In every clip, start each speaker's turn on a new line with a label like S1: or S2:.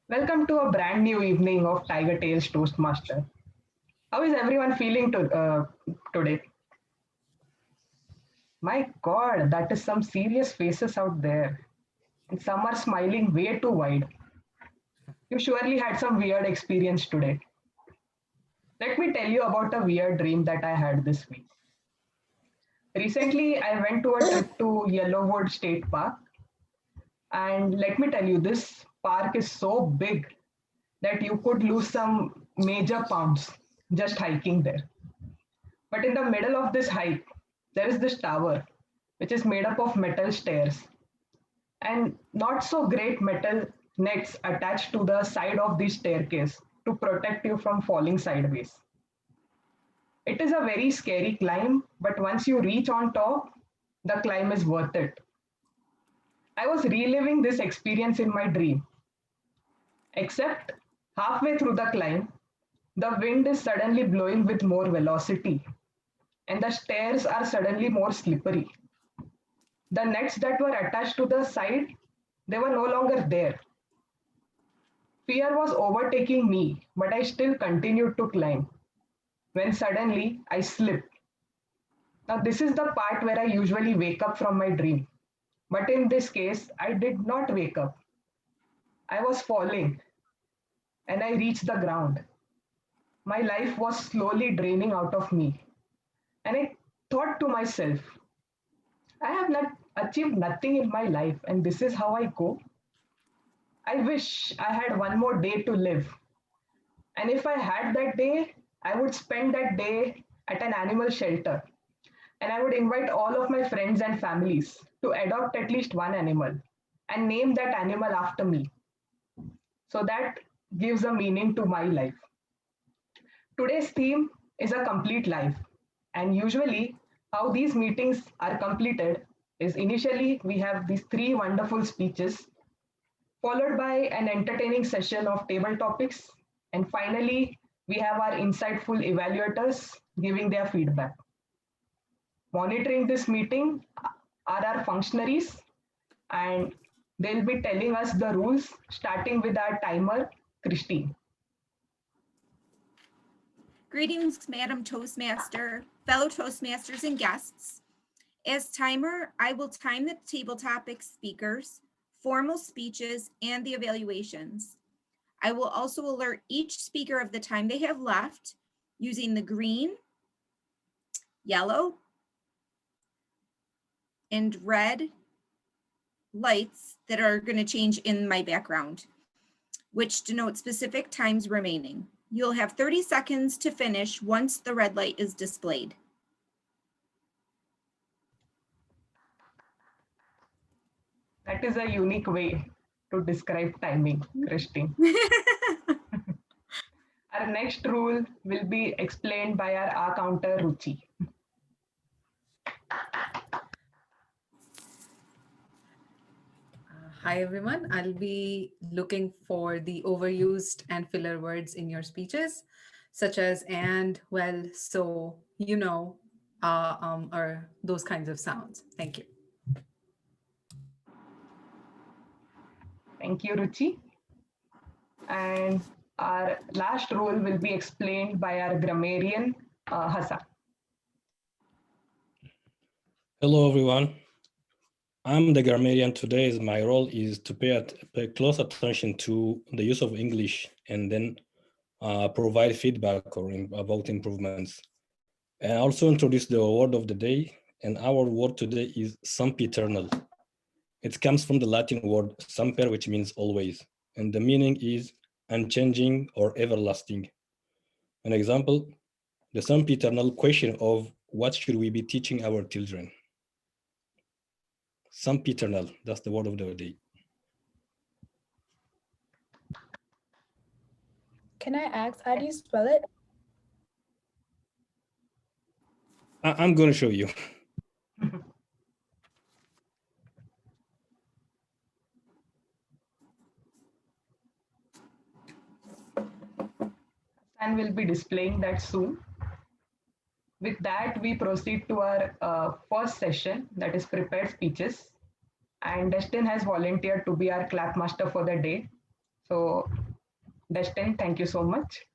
S1: Welcome to a brand new evening of Tigertales Toastmaster. How is everyone feeling today? My God, that is some serious faces out there. And some are smiling way too wide. You surely had some weird experience today. Let me tell you about a weird dream that I had this week. Recently, I went to a trip to Yellowwood State Park. And let me tell you, this park is so big that you could lose some major pounds just hiking there. But in the middle of this hike, there is this tower, which is made up of metal stairs and not so great metal nets attached to the side of the staircase to protect you from falling sideways. It is a very scary climb, but once you reach on top, the climb is worth it. I was reliving this experience in my dream, except halfway through the climb, the wind is suddenly blowing with more velocity, and the stairs are suddenly more slippery. The nets that were attached to the side, they were no longer there. Fear was overtaking me, but I still continued to climb. When suddenly I slipped. Now, this is the part where I usually wake up from my dream. But in this case, I did not wake up. I was falling and I reached the ground. My life was slowly draining out of me. And I thought to myself, I have not achieved nothing in my life, and this is how I go. I wish I had one more day to live. And if I had that day, I would spend that day at an animal shelter. And I would invite all of my friends and families to adopt at least one animal and name that animal after me. So that gives a meaning to my life. Today's theme is a complete life. And usually, how these meetings are completed is initially we have these three wonderful speeches followed by an entertaining session of table topics. And finally, we have our insightful evaluators giving their feedback. Monitoring this meeting are our functionaries, and they'll be telling us the rules, starting with our timer, Christine.
S2: Greetings, Madam Toastmaster, fellow Toastmasters and guests. As timer, I will time the table topic speakers, formal speeches, and the evaluations. I will also alert each speaker of the time they have left using the green, yellow, and red lights that are going to change in my background, which denote specific times remaining. You'll have 30 seconds to finish once the red light is displayed.
S1: That is a unique way to describe timing, Christine. Our next rule will be explained by our counter, Ruchi.
S3: Hi, everyone. I'll be looking for the overused and filler words in your speeches, such as and, well, so, or those kinds of sounds. Thank you.
S1: Thank you, Ruchi. And our last rule will be explained by our grammarian, Hassan.
S4: Hello, everyone. I'm the grammarian today. My role is to pay close attention to the use of English and then provide feedback about improvements. And also introduce the word of the day. And our word today is sempiternal. It comes from the Latin word semper, which means always. And the meaning is unchanging or everlasting. An example, the sempiternal question of what should we be teaching our children? Sempiternal, that's the word of the day.
S5: Can I ask, how do you spell it?
S4: I'm going to show you.
S1: And we'll be displaying that soon. With that, we proceed to our first session, that is prepared speeches. and Destin has volunteered to be our clap master for the day. So, Destin, thank you so much.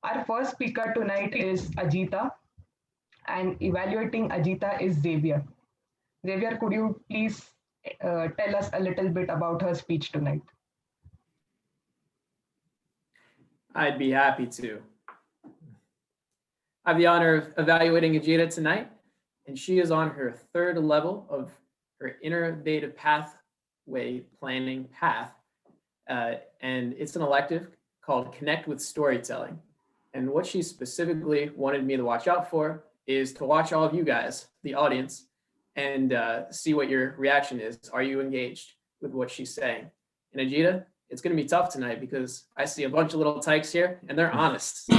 S1: Our first speaker tonight is Ajita, and evaluating Ajita is Xavier. Xavier, could you please tell us a little bit about her speech tonight?
S6: I'd be happy to. I have the honor of evaluating Ajita tonight, and she is on her third level of her innovative pathway planning path. And it's an elective called Connect with Storytelling. And what she specifically wanted me to watch out for is to watch all of you guys, the audience, and see what your reaction is. Are you engaged with what she's saying? And Ajita, it's going to be tough tonight because I see a bunch of little tykes here and they're honest.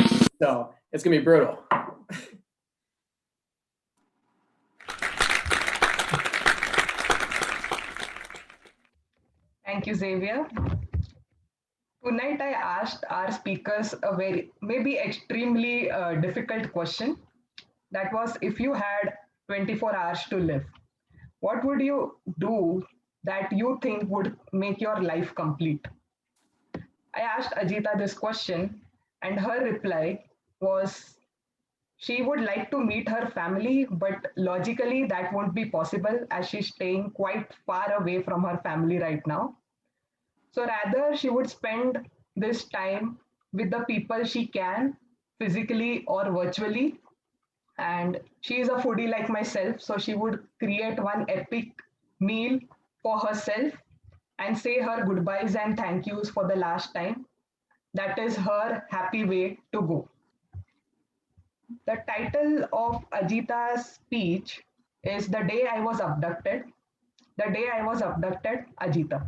S6: So it's going to be brutal.
S1: Thank you, Xavier. Tonight, I asked our speakers a very, maybe extremely difficult question. That was, if you had 24 hours to live, what would you do that you think would make your life complete? I asked Ajita this question, and her reply was she would like to meet her family, but logically that won't be possible as she's staying quite far away from her family right now. So rather, she would spend this time with the people she can, physically or virtually. And she is a foodie like myself, so she would create one epic meal for herself and say her goodbyes and thank yous for the last time. That is her happy way to go. The title of Ajita's speech is The Day I Was Abducted. The Day I Was Abducted, Ajita.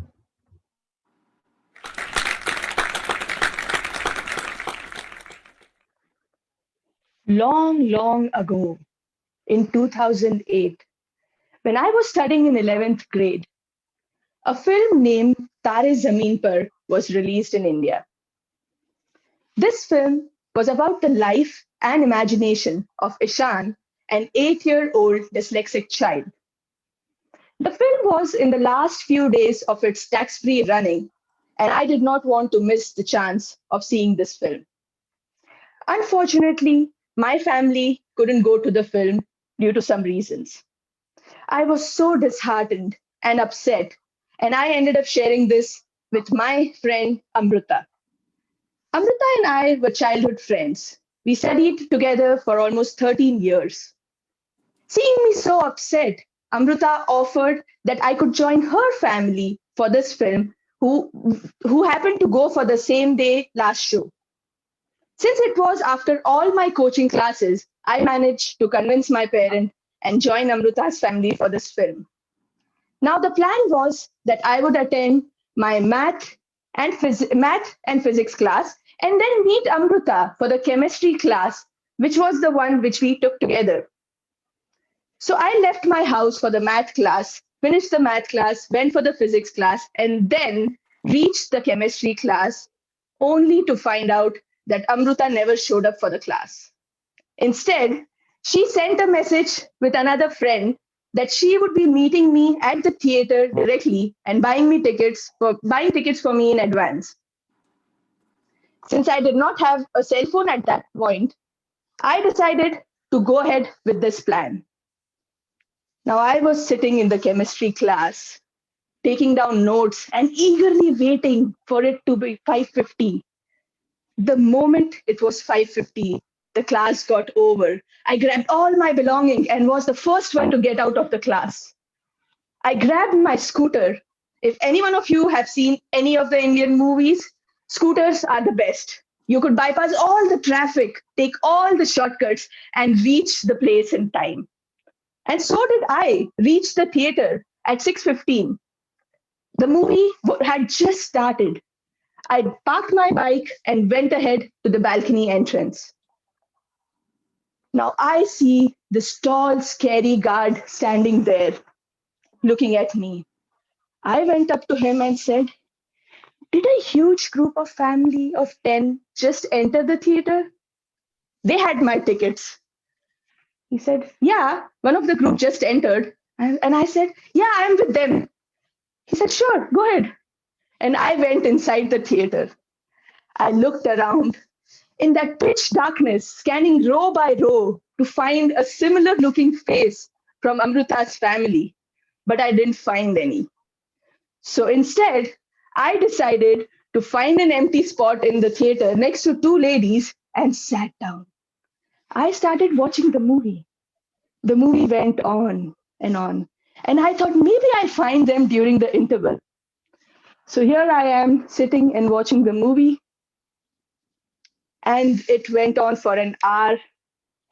S5: Long, long ago, in 2008, when I was studying in 11th grade, a film named Tare Zameen Par was released in India. This film was about the life and imagination of Ishan, an 8-year-old dyslexic child. The film was in the last few days of its tax-free running, and I did not want to miss the chance of seeing this film. Unfortunately, my family couldn't go to the film due to some reasons. I was so disheartened and upset, and I ended up sharing this with my friend Amrita. Amrita and I were childhood friends. We studied together for almost 13 years. Seeing me so upset, Amrita offered that I could join her family for this film, who happened to go for the same day last show. Since it was after all my coaching classes, I managed to convince my parent and join Amrita's family for this film. Now, the plan was that I would attend my math and physics class and then meet Amrita for the chemistry class, which was the one which we took together. So I left my house for the math class, finished the math class, went for the physics class, and then reached the chemistry class, only to find out that Amrita never showed up for the class. Instead, she sent a message with another friend that she would be meeting me at the theater directly and buying tickets for me in advance. Since I did not have a cell phone at that point, I decided to go ahead with this plan. Now I was sitting in the chemistry class, taking down notes and eagerly waiting for it to be 5:50. The moment it was 5:50, the class got over. I grabbed all my belongings and was the first one to get out of the class. I grabbed my scooter. If any one of you have seen any of the Indian movies, scooters are the best. You could bypass all the traffic, take all the shortcuts, and reach the place in time. And so did I reach the theater at 6:15. The movie had just started. I parked my bike and went ahead to the balcony entrance. Now I see this tall, scary guard standing there, looking at me. I went up to him and said, "Did a huge group of family of 10 just enter the theater?" They had my tickets. He said, "Yeah, one of the group just entered. And I said, yeah, I'm with them. He said, sure, go ahead. And I went inside the theater. I looked around in that pitch darkness, scanning row by row to find a similar looking face from Amruta's family, but I didn't find any. So instead, I decided to find an empty spot in the theater next to two ladies and sat down. I started watching the movie. The movie went on and on. And I thought maybe I find them during the interval. So here I am sitting and watching the movie, and it went on for an hour.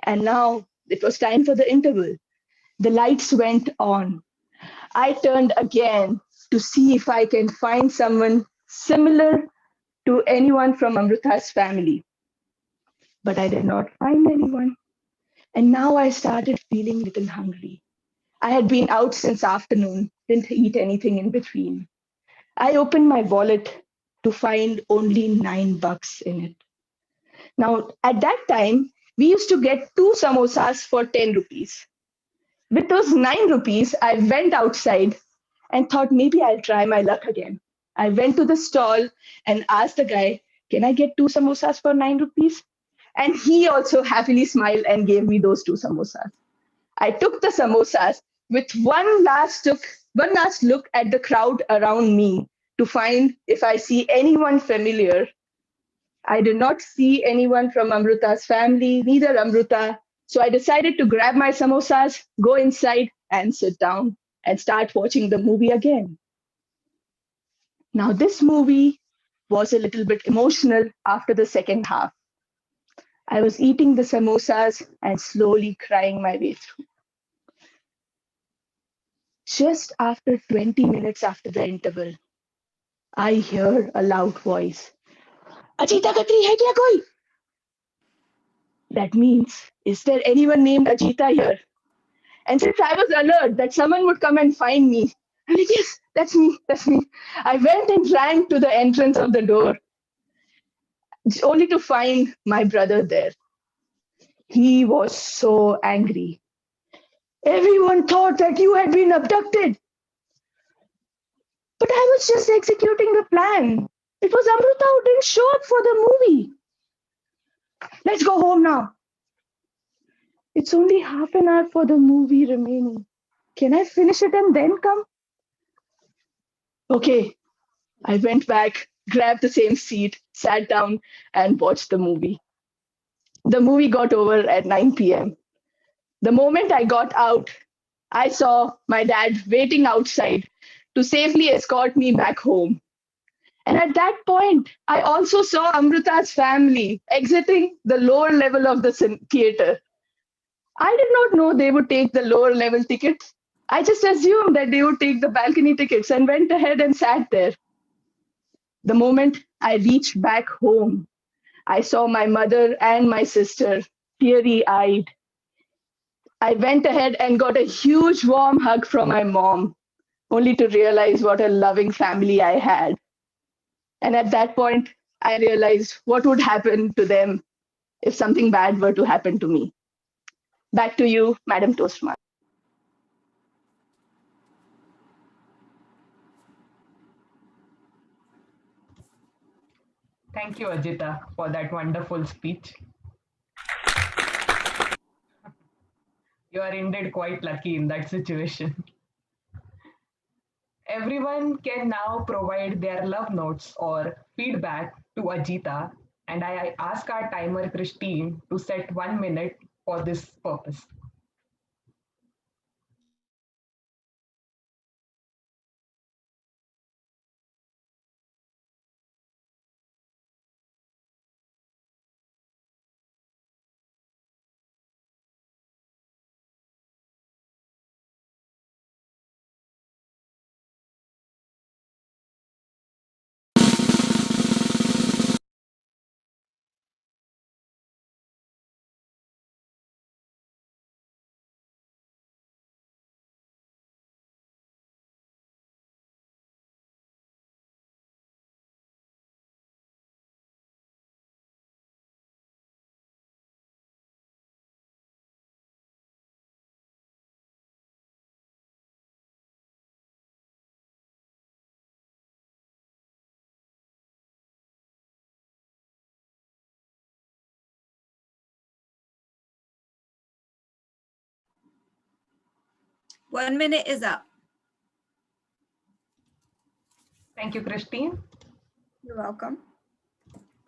S5: And now it was time for the interval. The lights went on. I turned again to see if I can find someone similar to anyone from Amruta's family. But I did not find anyone. And now I started feeling a little hungry. I had been out since afternoon, didn't eat anything in between. I opened my wallet to find only $9 in it. Now, at that time, we used to get two samosas for 10 rupees. With those 9 rupees, I went outside and thought maybe I'll try my luck again. I went to the stall and asked the guy, can I get two samosas for 9 rupees? And he also happily smiled and gave me those two samosas. I took the samosas with one last look at the crowd around me to find if I see anyone familiar. I did not see anyone from Amruta's family, neither Amruta. So I decided to grab my samosas, go inside, and sit down and start watching the movie again. Now, this movie was a little bit emotional after the second half. I was eating the samosas and slowly crying my way through. Just after 20 minutes after the interval, I hear a loud voice. Ajita Khatri hai kya koi? That means, is there anyone named Ajita here? And since I was alert that someone would come and find me, I'm like, yes, that's me, that's me. I went and ran to the entrance of the door, only to find my brother there. He was so angry. Everyone thought that you had been abducted. But I was just executing the plan. It was Amruta who didn't show up for the movie. Let's go home now. It's only half an hour for the movie remaining. Can I finish it and then come? Okay. I went back, grabbed the same seat, sat down, and watched the movie. The movie got over at 9 p.m. The moment I got out, I saw my dad waiting outside to safely escort me back home. And at that point, I also saw Amruta's family exiting the lower level of the theater. I did not know they would take the lower level tickets. I just assumed that they would take the balcony tickets and went ahead and sat there. The moment I reached back home, I saw my mother and my sister teary eyed. I went ahead and got a huge warm hug from my mom, only to realize what a loving family I had. And at that point, I realized what would happen to them if something bad were to happen to me. Back to you, Madam Toastmaster.
S1: Thank you, Ajita, for that wonderful speech. You are indeed quite lucky in that situation. Everyone can now provide their love notes or feedback to Ajita, and I ask our timer Christine to set 1 minute for this purpose.
S2: 1 minute is up.
S1: Thank you, Christine.
S2: You're welcome.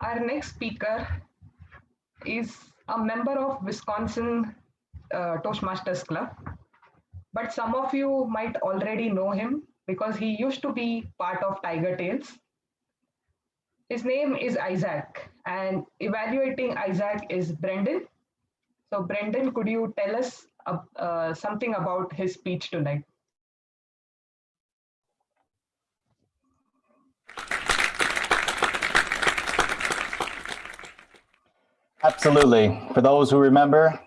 S1: Our next speaker is a member of Wisconsin Toastmasters Club, but some of you might already know him because he used to be part of Tigertales. His name is Isaac, and evaluating Isaac is Brendan. So Brendan, could you tell us something about his speech tonight?
S7: Absolutely. For those who remember,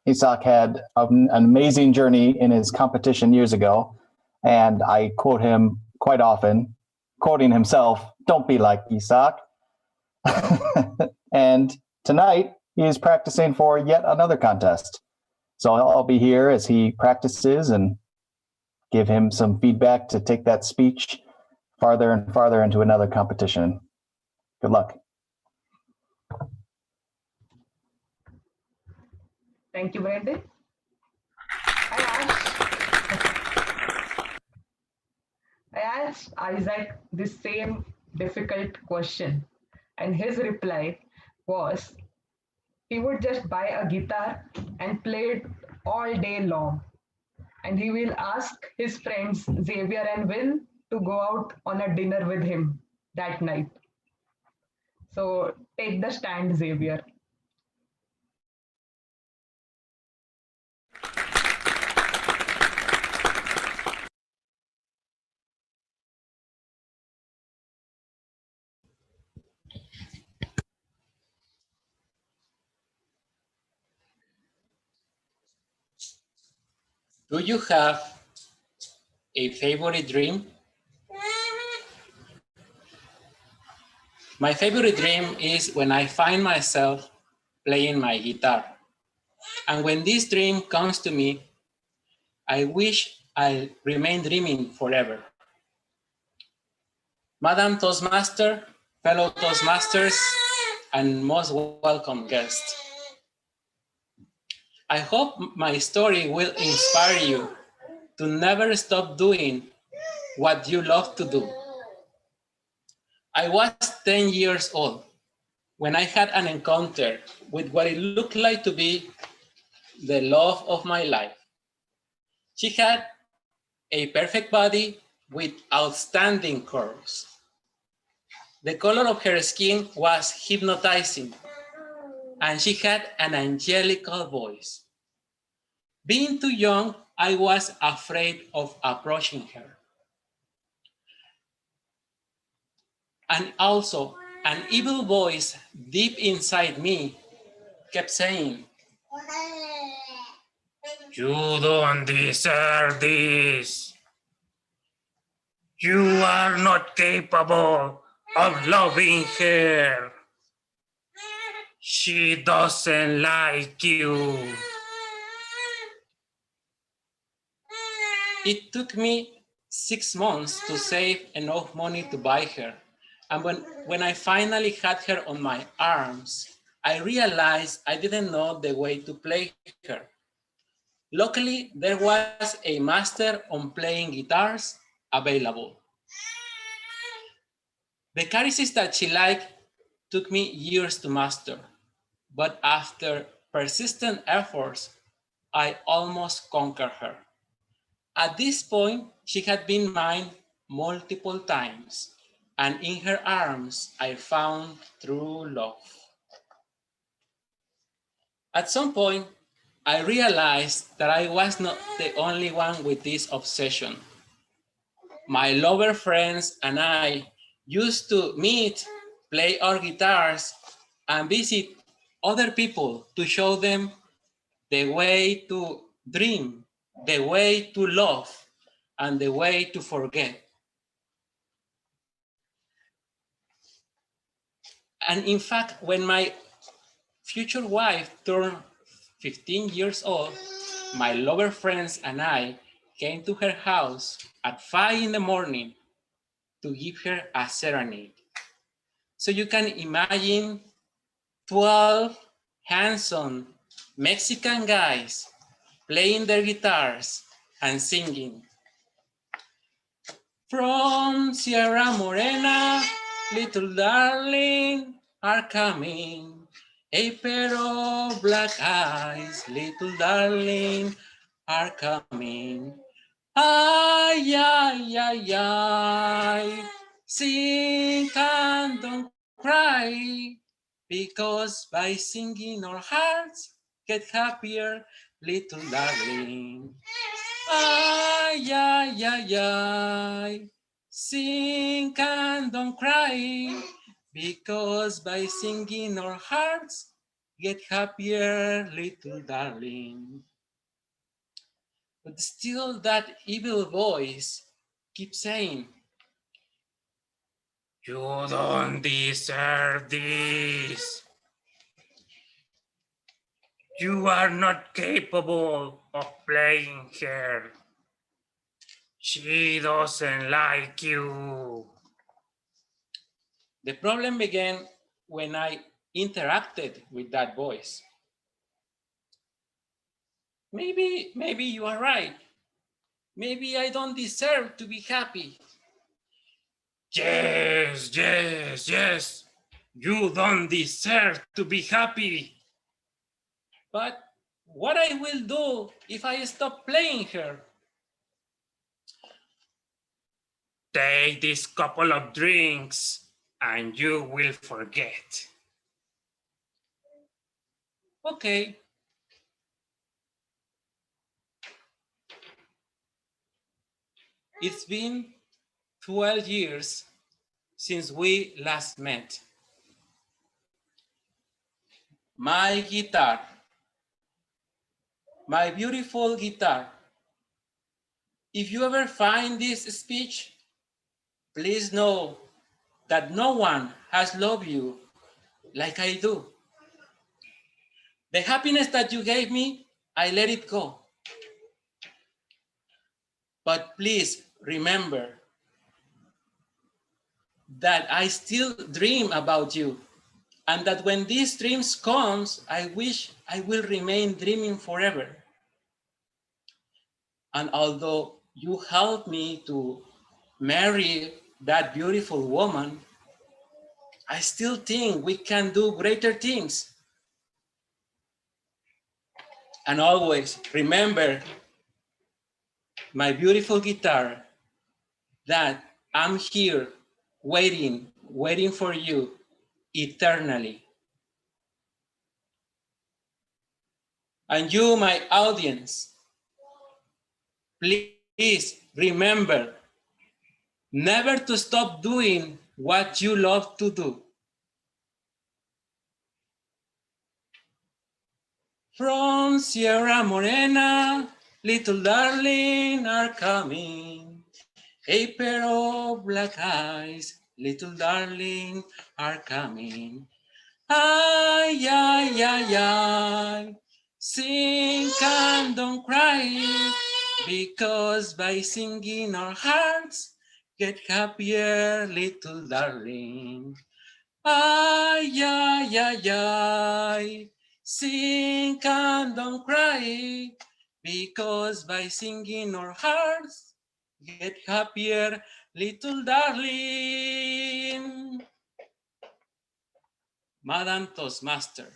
S7: Isaac had an amazing journey in his competition years ago, and I quote him quite often, quoting himself, "Don't be like Isaac." And tonight, he is practicing for yet another contest. So I'll be here as he practices and give him some feedback to take that speech farther and farther into another competition. Good luck.
S1: Thank you, Brendan. I asked Isaac the same difficult question, and his reply was he would just buy a guitar and play it all day long. And he will ask his friends Xavier and Will to go out on a dinner with him that night. So take the stand, Xavier.
S8: Do you have a favorite dream? My favorite dream is when I find myself playing my guitar. And when this dream comes to me, I wish I remain dreaming forever. Madam Toastmaster, fellow Toastmasters, and most welcome guests. I hope my story will inspire you to never stop doing what you love to do. I was 10 years old when I had an encounter with what it looked like to be the love of my life. She had a perfect body with outstanding curves. The color of her skin was hypnotizing, and she had an angelical voice. Being too young, I was afraid of approaching her. And also, an evil voice deep inside me kept saying, "You don't deserve this. You are not capable of loving her. She doesn't like you." It took me 6 months to save enough money to buy her. And when I finally had her on my arms, I realized I didn't know the way to play her. Luckily, there was a master on playing guitars available. The caresses that she liked took me years to master, but after persistent efforts, I almost conquered her. At this point, she had been mine multiple times, and in her arms, I found true love. At some point, I realized that I was not the only one with this obsession. My lover friends and I used to meet, play our guitars, and visit other people to show them the way to dream, the way to love, and the way to forget. And in fact, when my future wife turned 15 years old, my lover friends and I came to her house at 5 in the morning to give her a serenade. So you can imagine 12 handsome Mexican guys playing their guitars and singing. From Sierra Morena, little darling are coming. A pair of black eyes, little darling are coming. Ay, ay, ay, ay. Sing and don't cry, because by singing our hearts get happier, little darling. Ay, ay, ay, ay. Sing and don't cry, because by singing our hearts get happier, little darling. But still that evil voice keeps saying, you don't deserve this. You are not capable of playing her. She doesn't like you. The problem began when I interacted with that voice. Maybe you are right. Maybe I don't deserve to be happy. Yes, yes, yes. You don't deserve to be happy. But what I will do if I stop playing her? Take this couple of drinks and you will forget. Okay. It's been 12 years since we last met. My guitar, my beautiful guitar. If you ever find this speech, please know that no one has loved you like I do. The happiness that you gave me, I let it go. But please remember that I still dream about you, and that when these dreams comes, I wish I will remain dreaming forever. And although you helped me to marry that beautiful woman, I still think we can do greater things. And always remember, my beautiful guitar, that I'm here waiting for you eternally. And you, my audience, please remember never to stop doing what you love to do. From Sierra Morena, little darling are coming. A pair of black eyes, little darling are coming. Ay, ay, ay, ay. Sing and don't cry, because by singing our hearts get happier, little darling. Ay, ay, ay, ay. Sing and don't cry, because by singing our hearts get happier, little darling. Madam Toastmaster.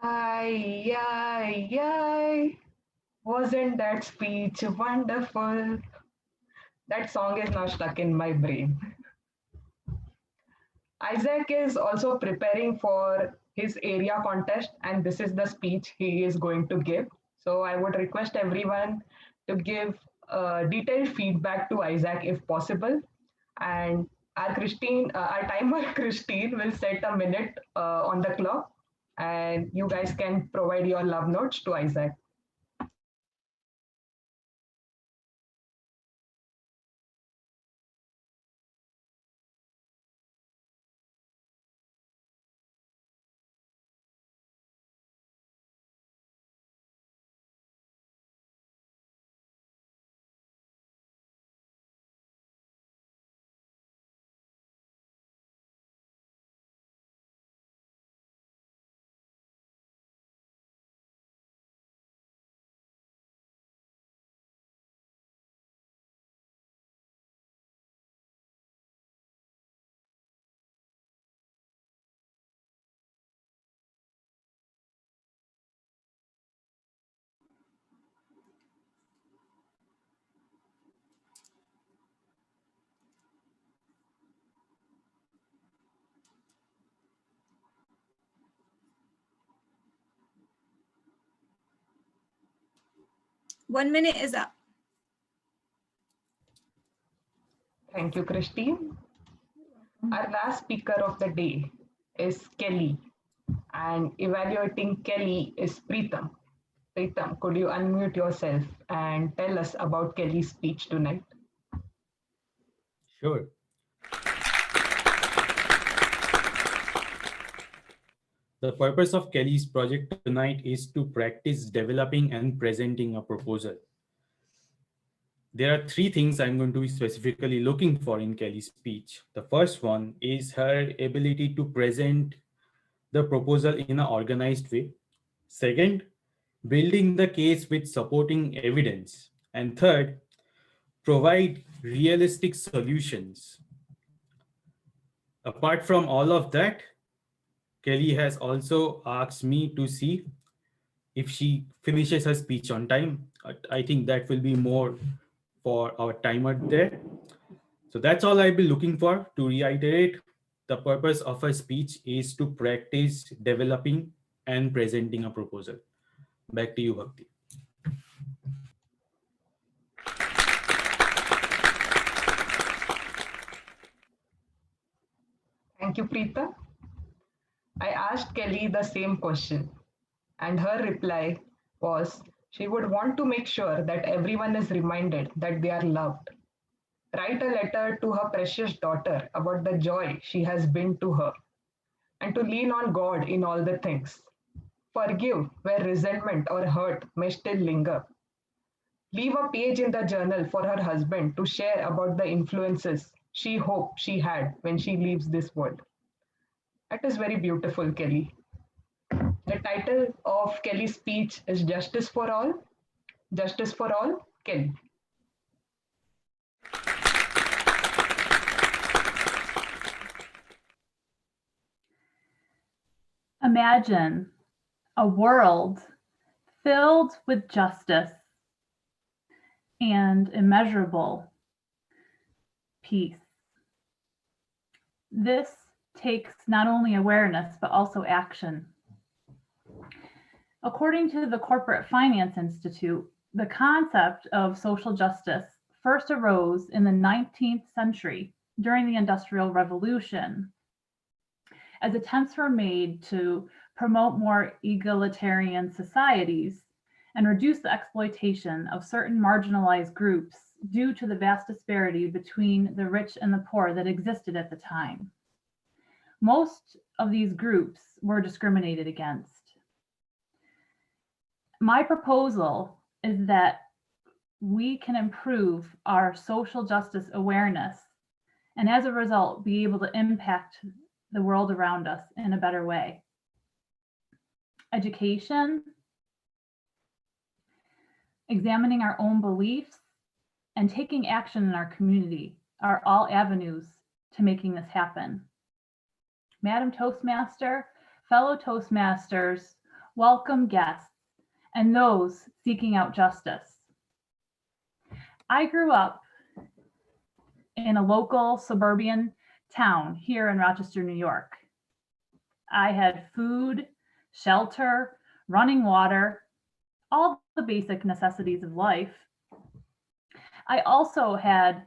S1: Ay, ay, ay. Wasn't that speech wonderful? That song is now stuck in my brain. Isaac is also preparing for his area contest, and this is the speech he is going to give. So I would request everyone to give detailed feedback to Isaac if possible. And our timer Christine will set a minute on the clock, and you guys can provide your love notes to Isaac.
S2: 1 minute is up.
S1: Thank you, Christine. Our last speaker of the day is Kelly, and evaluating Kelly is Preetham. Preetham, could you unmute yourself and tell us about Kelly's speech tonight?
S9: Sure. The purpose of Kelly's project tonight is to practice developing and presenting a proposal. There are three things I'm going to be specifically looking for in Kelly's speech. The first one is her ability to present the proposal in an organized way. Second, building the case with supporting evidence. And third, provide realistic solutions. Apart from all of that, Kelly has also asked me to see if she finishes her speech on time. I think that will be more for our timer there. So that's all I'll be looking for. To reiterate, the purpose of a speech is to practice developing and presenting a proposal. Back to you, Bhakti.
S1: Thank you, Preeta. I asked Kelly the same question, and her reply was she would want to make sure that everyone is reminded that they are loved. Write a letter to her precious daughter about the joy she has been to her, and to lean on God in all the things. Forgive where resentment or hurt may still linger. Leave a page in the journal for her husband to share about the influences she hoped she had when she leaves this world. That is very beautiful, Kelly. The title of Kelly's speech is Justice for All. Justice for All, Kelly.
S10: Imagine a world filled with justice and immeasurable peace. This takes not only awareness, but also action. According to the Corporate Finance Institute, the concept of social justice first arose in the 19th century during the Industrial Revolution, as attempts were made to promote more egalitarian societies and reduce the exploitation of certain marginalized groups due to the vast disparity between the rich and the poor that existed at the time. Most of these groups were discriminated against. My proposal is that we can improve our social justice awareness and as a result be able to impact the world around us in a better way. Education, examining our own beliefs, and taking action in our community are all avenues to making this happen. Madam Toastmaster, fellow Toastmasters, welcome guests, and those seeking out justice. I grew up in a local suburban town here in Rochester, New York. I had food, shelter, running water, all the basic necessities of life. I also had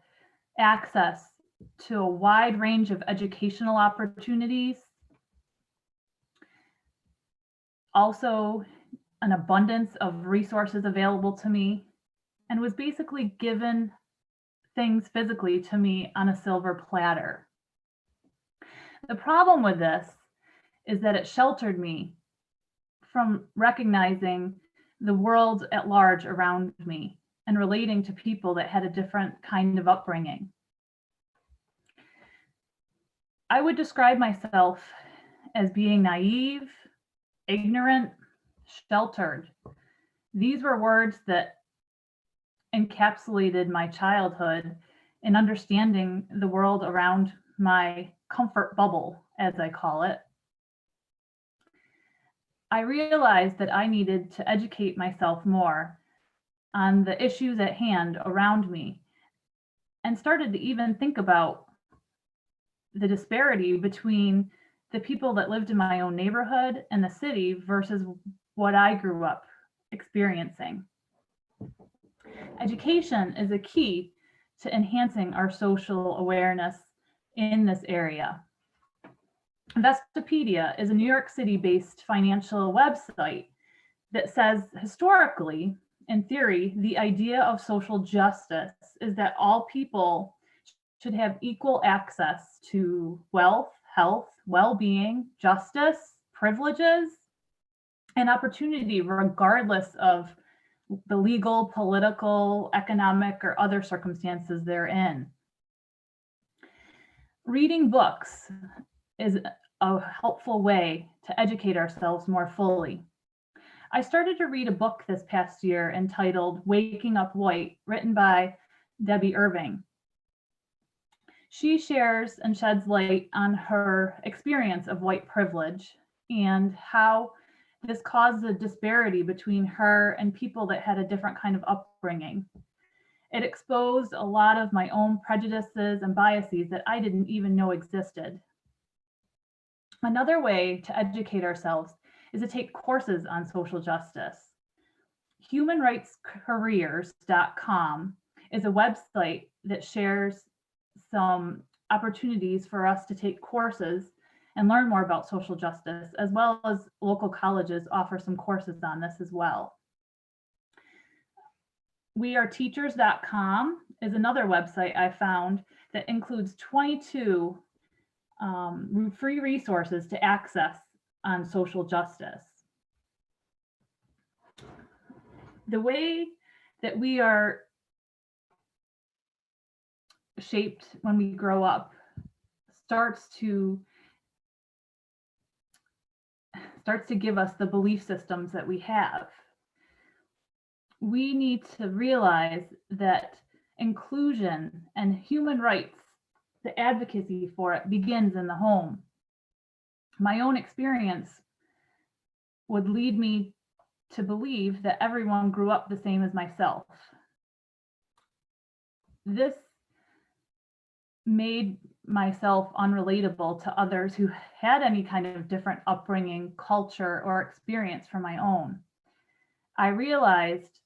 S10: access to a wide range of educational opportunities, also an abundance of resources available to me, and was basically given things physically to me on a silver platter. The problem with this is that it sheltered me from recognizing the world at large around me and relating to people that had a different kind of upbringing. I would describe myself as being naive, ignorant, sheltered. These were words that encapsulated my childhood in understanding the world around my comfort bubble, as I call it. I realized that I needed to educate myself more on the issues at hand around me and started to even think about the disparity between the people that lived in my own neighborhood and the city versus what I grew up experiencing. Education is a key to enhancing our social awareness in this area. Investopedia is a New York City-based financial website that says historically, in theory, the idea of social justice is that all people should have equal access to wealth, health, well-being, justice, privileges, and opportunity regardless of the legal, political, economic, or other circumstances they're in. Reading books is a helpful way to educate ourselves more fully. I started to read a book this past year entitled Waking Up White, written by Debbie Irving. She shares and sheds light on her experience of white privilege and how this caused a disparity between her and people that had a different kind of upbringing. It exposed a lot of my own prejudices and biases that I didn't even know existed. Another way to educate ourselves is to take courses on social justice. HumanRightsCareers.com is a website that shares some opportunities for us to take courses and learn more about social justice, as well as local colleges offer some courses on this as well. WeAreTeachers.com is another website I found that includes 22 free resources to access on social justice. The way that we are shaped when we grow up starts to give us the belief systems that we have. We need to realize that inclusion and human rights, the advocacy for it, begins in the home. My own experience would lead me to believe that everyone grew up the same as myself. This made myself unrelatable to others who had any kind of different upbringing, culture, or experience from my own. I realized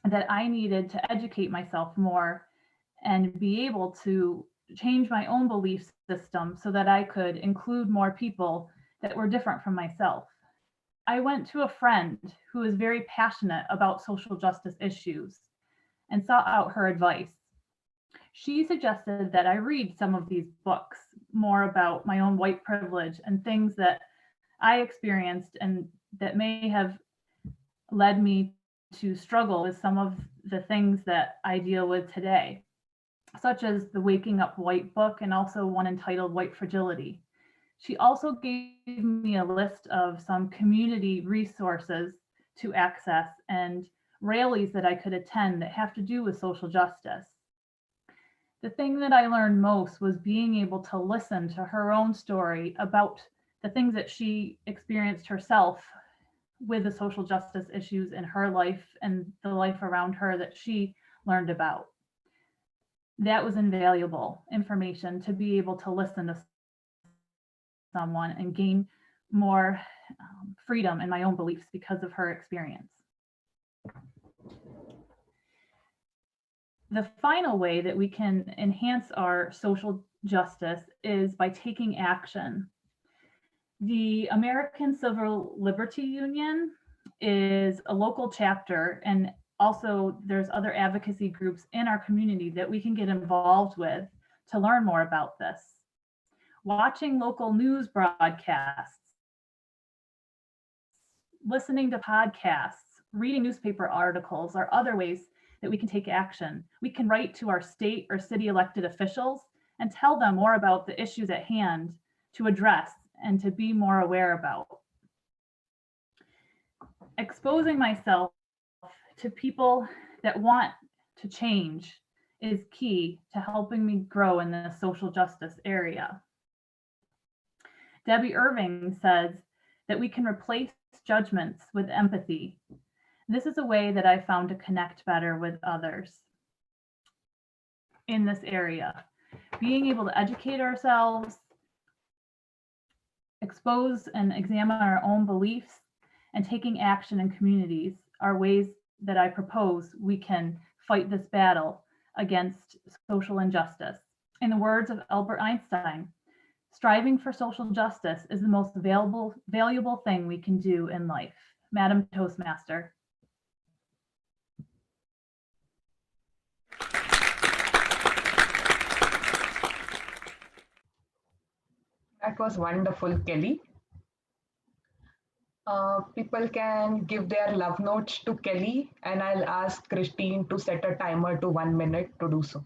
S10: that I needed to educate myself more and be able to change my own belief system so that I could include more people that were different from myself. I went to a friend who is very passionate about social justice issues and sought out her advice. She suggested that I read some of these books more about my own white privilege and things that I experienced and that may have led me to struggle with some of the things that I deal with today, such as the Waking Up White book and also one entitled White Fragility. She also gave me a list of some community resources to access and rallies that I could attend that have to do with social justice. The thing that I learned most was being able to listen to her own story about the things that she experienced herself with the social justice issues in her life and the life around her that she learned about. That was invaluable information to be able to listen to someone and gain more freedom in my own beliefs because of her experience. The final way that we can enhance our social justice is by taking action. The American Civil Liberty Union is a local chapter, and also there's other advocacy groups in our community that we can get involved with to learn more about this. Watching local news broadcasts, listening to podcasts, reading newspaper articles are other ways that we can take action. We can write to our state or city elected officials and tell them more about the issues at hand to address and to be more aware about. Exposing myself to people that want to change is key to helping me grow in the social justice area. Debbie Irving says that we can replace judgments with empathy. This is a way that I found to connect better with others in this area. Being able to educate ourselves, expose and examine our own beliefs, and taking action in communities are ways that I propose we can fight this battle against social injustice. In the words of Albert Einstein, striving for social justice is the most valuable thing we can do in life. Madam Toastmaster.
S1: That was wonderful, Kelly. People can give their love notes to Kelly, and I'll ask Christine to set a timer to 1 minute to do so.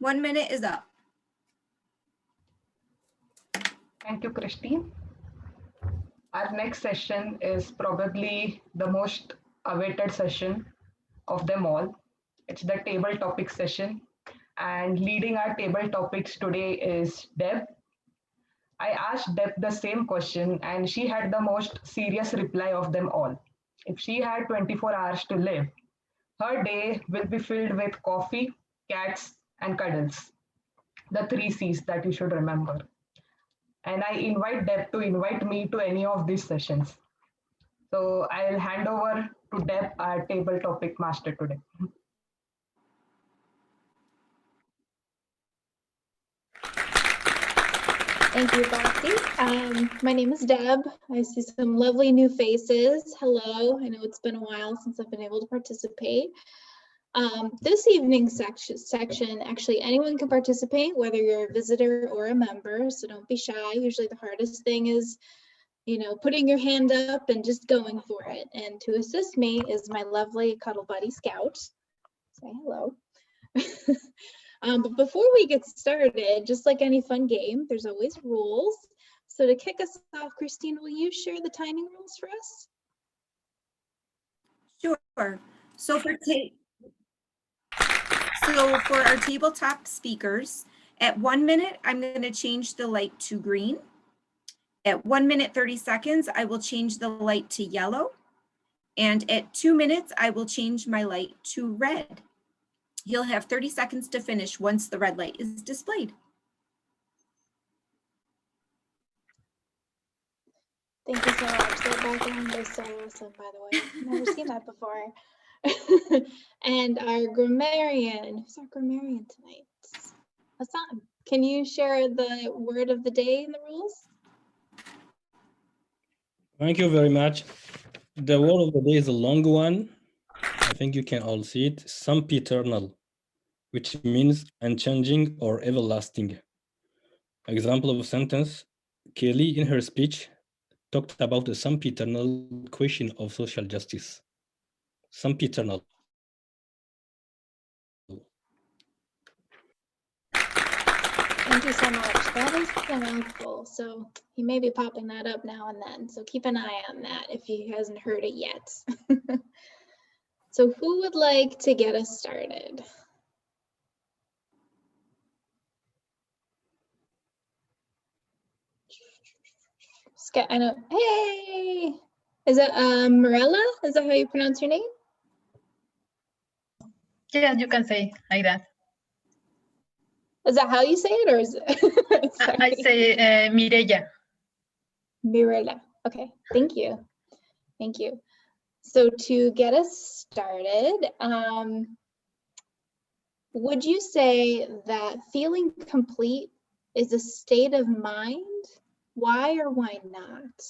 S2: One minute is up.
S1: Thank you, Christine. Our next session is probably the most awaited session of them all. It's the table topic session. And leading our table topics today is Deb. I asked Deb the same question, and she had the most serious reply of them all. If she had 24 hours to live, her day will be filled with coffee, cats, and cuddles. The 3 C's that you should remember. And I invite Deb to invite me to any of these sessions. So I'll hand over to Deb, our table topic master today.
S11: Thank you, Bhakti. My name is Deb. I see some lovely new faces. Hello. I know it's been a while since I've been able to participate. This evening's section, actually anyone can participate, whether you're a visitor or a member, so don't be shy. Usually the hardest thing is, putting your hand up and just going for it. And to assist me is my lovely cuddle buddy Scout. Say hello. But before we get started, just like any fun game, there's always rules. So to kick us off, Christine, will you share the timing rules for us?
S2: Sure. So for our tabletop speakers, at 1 minute, I'm going to change the light to green. At 1 minute, 30 seconds, I will change the light to yellow. And at 2 minutes, I will change my light to red. You'll have 30 seconds to finish once the red light is displayed.
S11: Thank you so much. That background is so awesome, by the way. I've never seen that before. And our grammarian, who's our grammarian tonight? Hassan, can you share the word of the day and the rules?
S4: Thank you very much. The word of the day is a long one. I think you can all see it. Sempiternal, which means unchanging or everlasting. Example of a sentence, Kelly in her speech talked about the sempiternal question of social justice. Sempiternal.
S11: Thank you so much. That is a mouthful. So he may be popping that up now and then. So keep an eye on that if he hasn't heard it yet. So who would like to get us started? I know. Hey, is it Morella? Is that how you pronounce your name?
S12: Yeah, you can say like that.
S11: Is that how you say it, or is it?
S12: I say Mireya.
S11: Mirella. Okay, thank you. Thank you. So to get us started, would you say that feeling complete is a state of mind? Why or why not?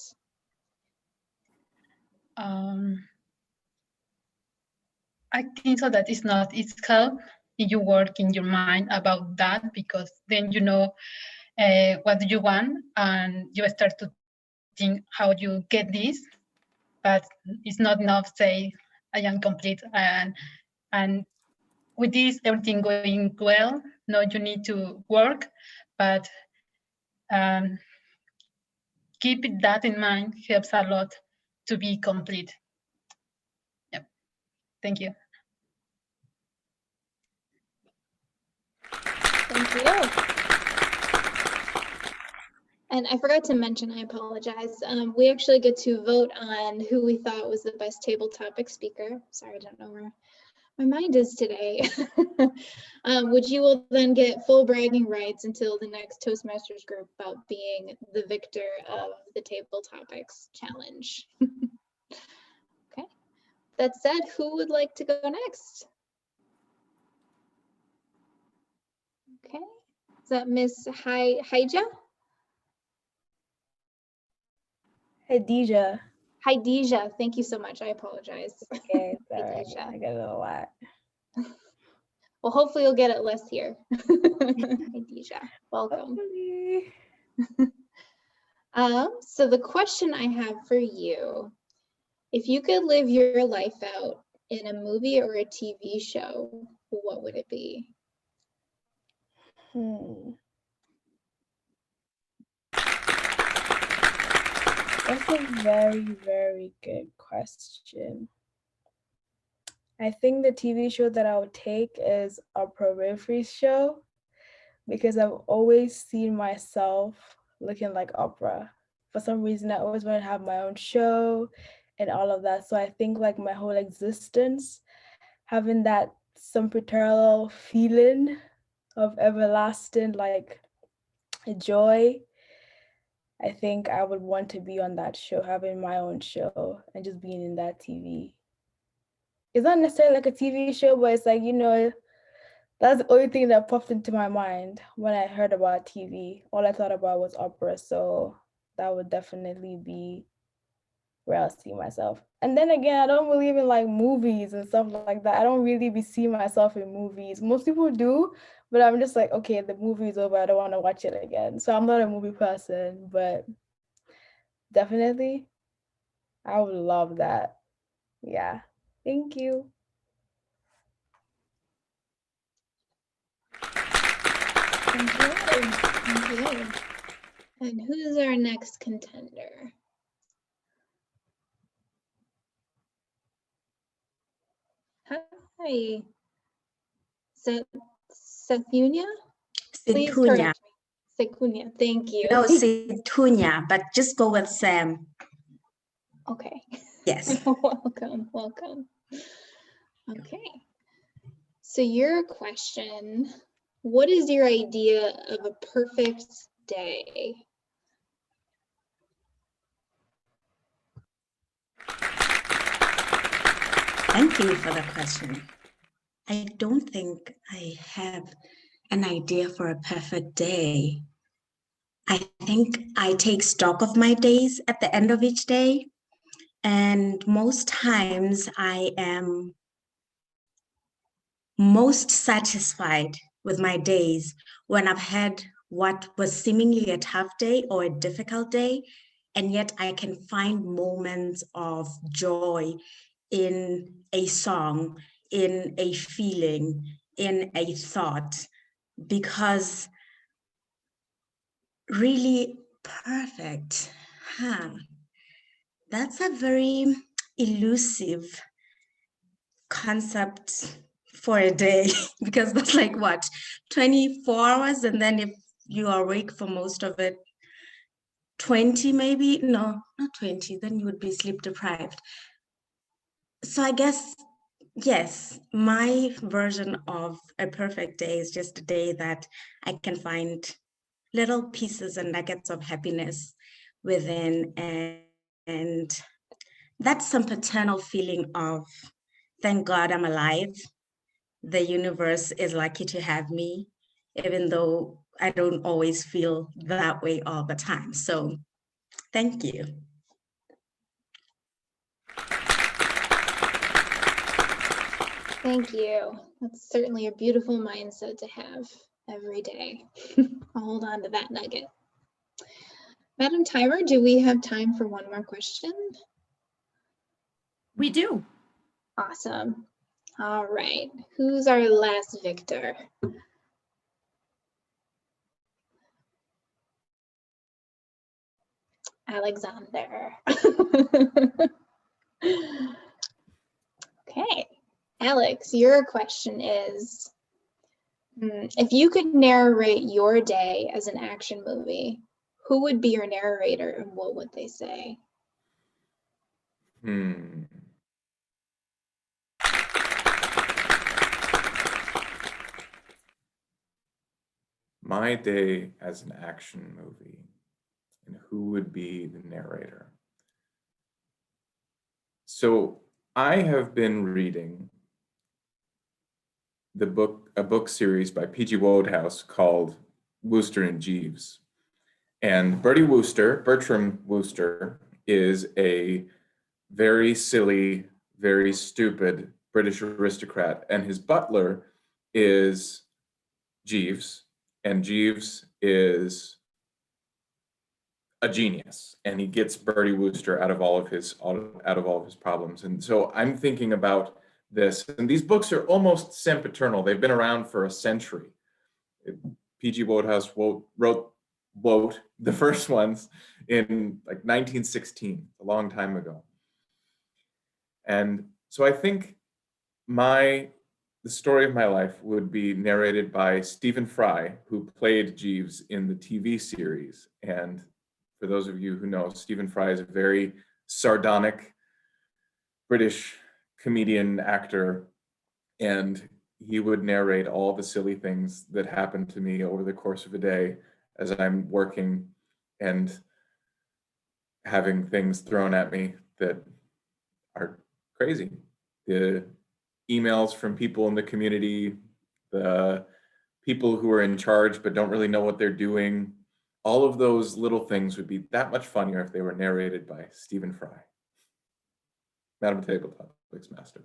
S12: I think so that it's help if you work in your mind about that, because then you know what do you want, and you start to think how you get this. But it's not enough say I am complete, and with this everything going well. No, you need to work, but keep that in mind helps a lot to be complete. Yep. Thank you.
S11: Thank you. And I forgot to mention, I apologize. We actually get to vote on who we thought was the best table topic speaker. Sorry, I don't know where my mind is today. Which you will then get full bragging rights until the next Toastmasters group about being the victor of the table topics challenge. Okay. That said, who would like to go next? Okay. Is that Miss Haija?
S13: Hadija.
S11: Haidija, thank you so much. I apologize.
S13: Okay, all right. I got it a lot.
S11: Well, hopefully you'll get it less here. Haidija, welcome. So the question I have for you, if you could live your life out in a movie or a TV show, what would it be?
S13: That's a very, very good question. I think the TV show that I would take is Oprah Winfrey's show, because I've always seen myself looking like Oprah. For some reason, I always want to have my own show and all of that. So I think like my whole existence, having that sempiternal feeling of everlasting like joy, I think I would want to be on that show, having my own show and just being in that TV. It's not necessarily like a TV show, but it's like, you know, that's the only thing that popped into my mind when I heard about TV. All I thought about was opera. So that would definitely be where I'll see myself. And then again, I don't believe in like movies and stuff like that. I don't really be seeing myself in movies. Most people do, but I'm just like, okay, the movie's over. I don't want to watch it again. So I'm not a movie person, but definitely I would love that. Yeah. Thank you.
S11: Thank you. Thank you. And who's our next contender? Hi. Sethunya? Please
S14: Setunya.
S11: correct me. Setunya, thank you.
S14: No, Setunya, but just go with Sam.
S11: Okay.
S14: Yes.
S11: Welcome, welcome. Okay. So your question, what is your idea of a perfect day?
S14: Thank you for the question. I don't think I have an idea for a perfect day. I think I take stock of my days at the end of each day. And most times I am most satisfied with my days when I've had what was seemingly a tough day or a difficult day, and yet I can find moments of joy in a song, in a feeling, in a thought, because really perfect, that's a very elusive concept for a day, because that's like what, 24 hours, and then if you are awake for most of it, 20 maybe, no, not 20, then you would be sleep deprived. So I guess, yes, my version of a perfect day is just a day that I can find little pieces and nuggets of happiness within, and that's some paternal feeling of, thank God I'm alive. The universe is lucky to have me, even though I don't always feel that way all the time. So thank you.
S11: Thank you. That's certainly a beautiful mindset to have every day. I'll hold on to that nugget. Madam Timer, do we have time for one more question?
S2: We do.
S11: Awesome. All right. Who's our last victor? Alexander. Okay. Alex, your question is, if you could narrate your day as an action movie, who would be your narrator and what would they say?
S15: My day as an action movie, and who would be the narrator? So I have been reading a book series by P.G. Wodehouse called Wooster and Jeeves. And Bertram Wooster, is a very silly, very stupid British aristocrat. And his butler is Jeeves, and Jeeves is a genius, and he gets Bertie Wooster out of all of his problems. And so I'm thinking about this, and these books are almost sempiternal. They've been around for a century. P.G. Wodehouse wrote the first ones in like 1916, a long time ago. And so I think the story of my life would be narrated by Stephen Fry, who played Jeeves in the TV series. And for those of you who know, Stephen Fry is a very sardonic British comedian actor, and he would narrate all the silly things that happen to me over the course of a day as I'm working and having things thrown at me that are crazy. The emails from people in the community, the people who are in charge but don't really know what they're doing, all of those little things would be that much funnier if they were narrated by Stephen Fry. Madam Toastmaster.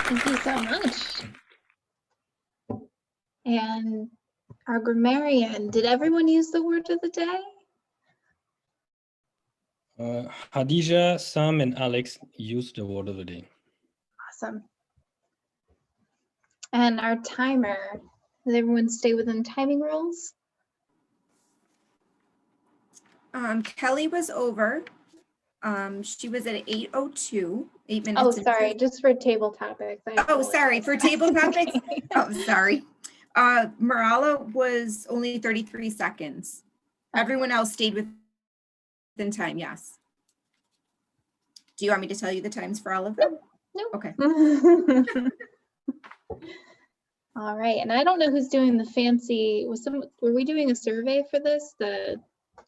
S11: Thank you so much. And our grammarian, did everyone use the word of the day?
S4: Hadija, Sam, and Alex used the word of the day.
S11: Awesome. And our timer, does everyone stay within timing rules?
S2: Kelly was over. She was at 8:02, 8 minutes.
S11: Oh, sorry, just for table topics.
S2: Oh, sorry, for table topics. Oh, sorry. Marala was only 33 seconds. Everyone else stayed within time, yes. Do you want me to tell you the times for all of them?
S11: No.
S2: Okay.
S11: All right, and I don't know who's doing the fancy, were we doing a survey for this? The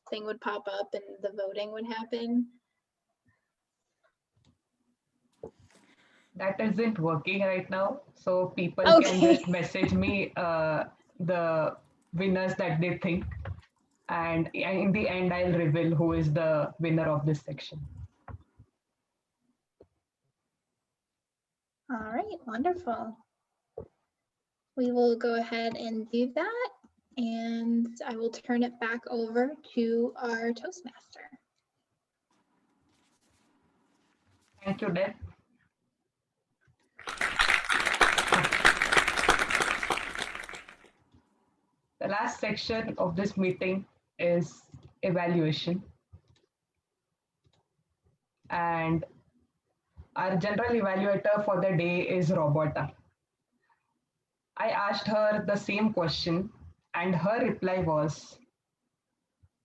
S11: thing would pop up and the voting would happen.
S1: That isn't working right now, so people
S11: Okay.
S1: can just message me the winners that they think, and in the end I'll reveal who is the winner of this section.
S11: All right, wonderful. We will go ahead and do that, and I will turn it back over to our Toastmaster.
S1: Thank you, Deb. The last section of this meeting is evaluation. And our general evaluator for the day is Roberta. I asked her the same question, and her reply was,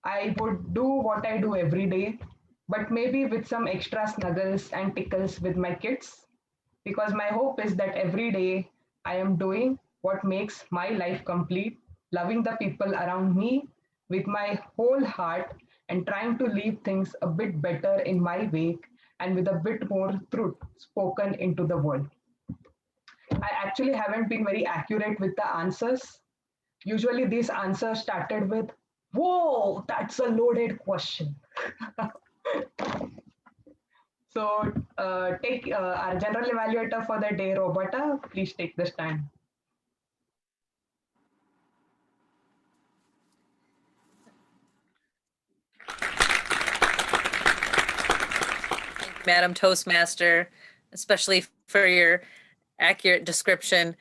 S1: I would do what I do every day, but maybe with some extra snuggles and tickles with my kids, because my hope is that every day I am doing what makes my life complete, loving the people around me with my whole heart and trying to leave things a bit better in my wake and with a bit more truth spoken into the world. I actually haven't been very accurate with the answers. Usually these answers started with, whoa, that's a loaded question. So take our general evaluator for the day, Roberta, please take the stand.
S16: Madam Toastmaster, especially for your accurate description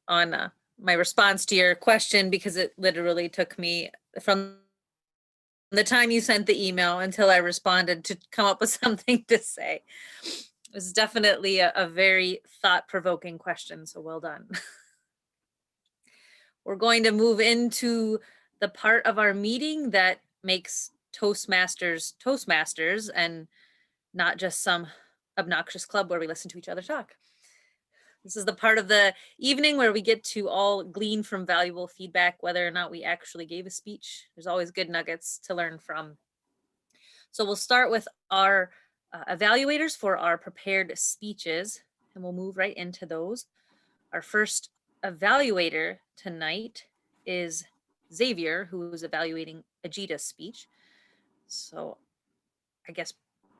S16: on my response to your question, because it literally took me from the time you sent the email until I responded to come up with something to say. It was definitely a very thought-provoking question, so well done. We're going to move into the part of our meeting that makes Toastmasters Toastmasters and not just some obnoxious club where we listen to each other talk. This is the part of the evening where we get to all glean from valuable feedback, whether or not we actually gave a speech. There's always good nuggets to learn from. So we'll start with our evaluators for our prepared speeches, and we'll move right into those. Our first evaluator tonight is Xavier, who is evaluating Ajita's speech. So I guess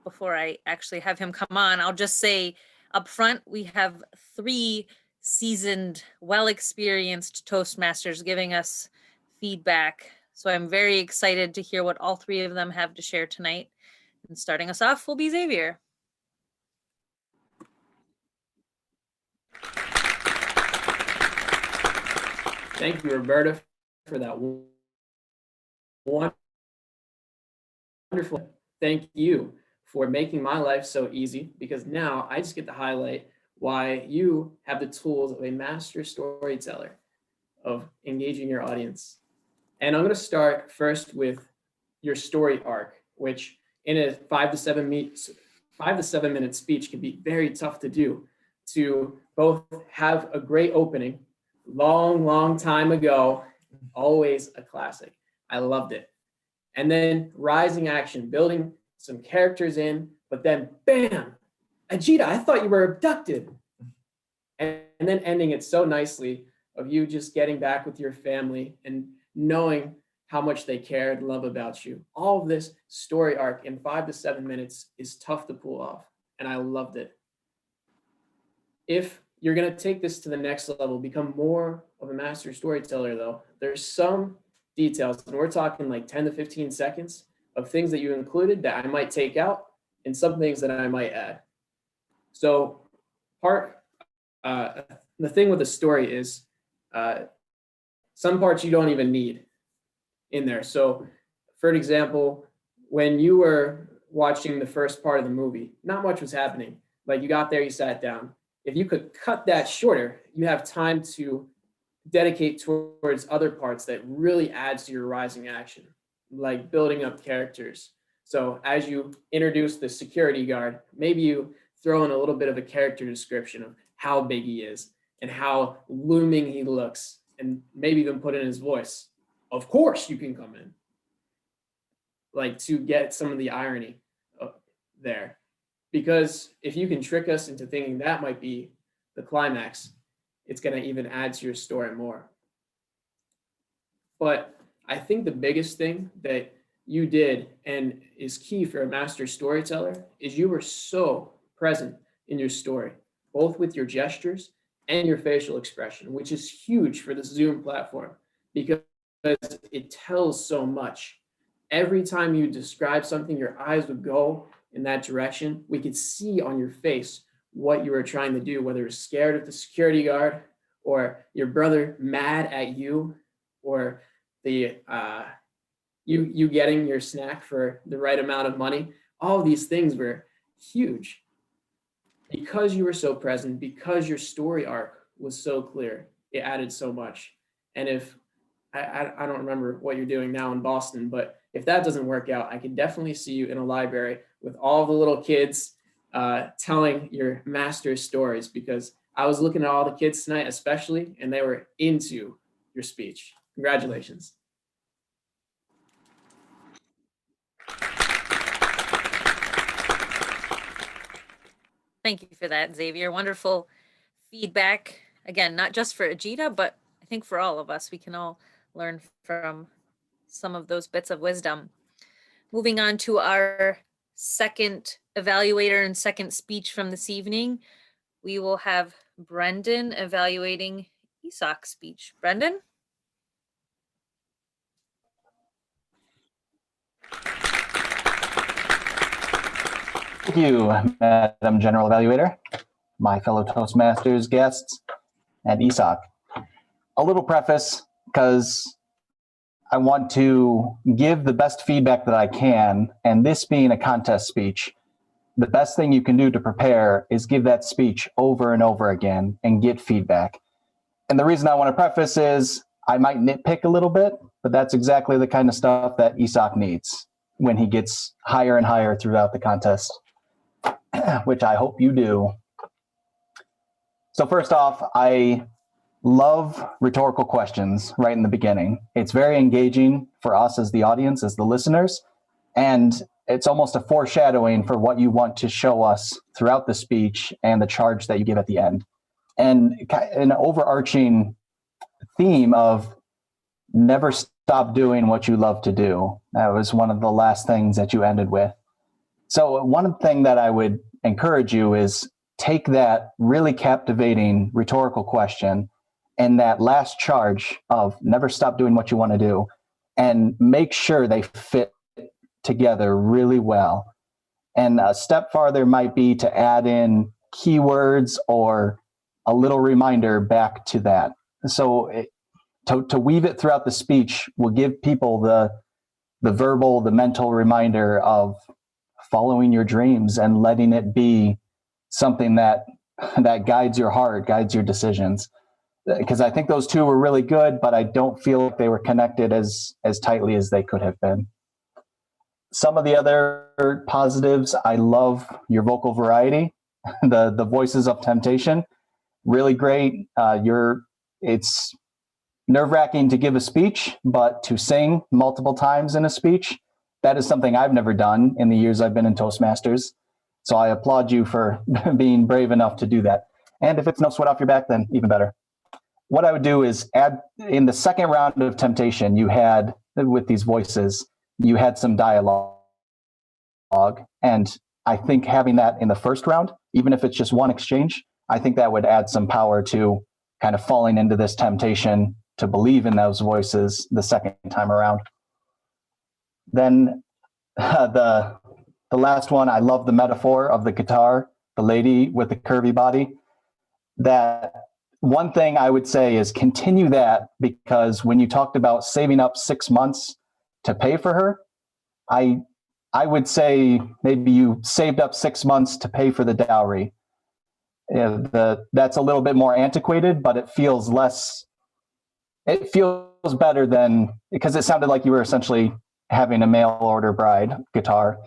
S16: before I actually have him come on, I'll just say up front, we have 3 seasoned, well-experienced Toastmasters giving us feedback. So I'm very excited to hear what all 3 of them have to share tonight. And starting us off will be Xavier.
S6: Thank you, Roberta, for that wonderful. Thank you for making my life so easy, because now I just get to highlight why you have the tools of a master storyteller of engaging your audience. And I'm going to start first with your story arc, which in a 5 to 7 minute speech can be very tough to do, to both have a great opening, long time ago, always a classic. I loved it. And then rising action, building some characters in, but then bam, Ajita, I thought you were abducted. And then ending it so nicely of you just getting back with your family and knowing how much they care and love about you. All of this story arc in 5 to 7 minutes is tough to pull off, and I loved it. If you're going to take this to the next level, become more of a master storyteller, though, there's some details, and we're talking like 10 to 15 seconds of things that you included that I might take out and some things that I might add. So the thing with the story is some parts you don't even need in there. So for example, when you were watching the first part of the movie, not much was happening. Like you got there, you sat down. If you could cut that shorter, you have time to dedicate towards other parts that really adds to your rising action, like building up characters. So as you introduce the security guard, maybe you throw in a little bit of a character description of how big he is and how looming he looks, and maybe even put in his voice. Of course you can come in. Like to get some of the irony there. Because if you can trick us into thinking that might be the climax, it's going to even add to your story more. But I think the biggest thing that you did and is key for a master storyteller is you were so present in your story, both with your gestures and your facial expression, which is huge for the Zoom platform because it tells so much. Every time you describe something, your eyes would go in that direction. We could see on your face what you were trying to do, whether you're scared of the security guard or your brother mad at you, or the you getting your snack for the right amount of money. All of these things were huge because you were so present, because your story arc was so clear. It added so much. And if I don't remember what you're doing now in Boston, but if that doesn't work out, I can definitely see you in a library with all the little kids telling your master stories, because I was looking at all the kids tonight, especially, and they were into your speech. Congratulations.
S16: Thank you for that, Xavier. Wonderful feedback. Again, not just for Ajita, but I think for all of us, we can all learn from some of those bits of wisdom. Moving on to our second evaluator and second speech from this evening. We will have Brendan evaluating Isak's speech. Brendan?
S7: Thank you, Madam General Evaluator, my fellow Toastmasters, guests, and Isak. A little preface, because I want to give the best feedback that I can, and this being a contest speech, the best thing you can do to prepare is give that speech over and over again and get feedback. And the reason I want to preface is I might nitpick a little bit, but that's exactly the kind of stuff that Isak needs when he gets higher and higher throughout the contest, which I hope you do. So first off, I love rhetorical questions right in the beginning. It's very engaging for us as the audience, as the listeners, and it's almost a foreshadowing for what you want to show us throughout the speech and the charge that you give at the end. And an overarching theme of never stop doing what you love to do. That was one of the last things that you ended with. So one thing that I would encourage you is take that really captivating rhetorical question and that last charge of never stop doing what you want to do and make sure they fit together really well. And a step farther might be to add in keywords or a little reminder back to that. So to weave it throughout the speech will give people the verbal, the mental reminder of following your dreams and letting it be something that guides your heart, guides your decisions. Because I think those two were really good, but I don't feel like they were connected as tightly as they could have been. Some of the other positives, I love your vocal variety, the voices of temptation, really great. It's nerve-wracking to give a speech, but to sing multiple times in a speech, that is something I've never done in the years I've been in Toastmasters. So I applaud you for being brave enough to do that. And if it's no sweat off your back, then even better. What I would do is add in the second round of temptation, you had with these voices, you had some dialogue. And I think having that in the first round, even if it's just one exchange, I think that would add some power to kind of falling into this temptation to believe in those voices the second time around. Then the last one, I love the metaphor of the guitar, the lady with the curvy body. That one thing I would say is continue that, because when you talked about saving up 6 months to pay for her, I would say maybe you saved up 6 months to pay for the dowry. That's a little bit more antiquated, but it feels better than, because it sounded like you were essentially having a mail order bride guitar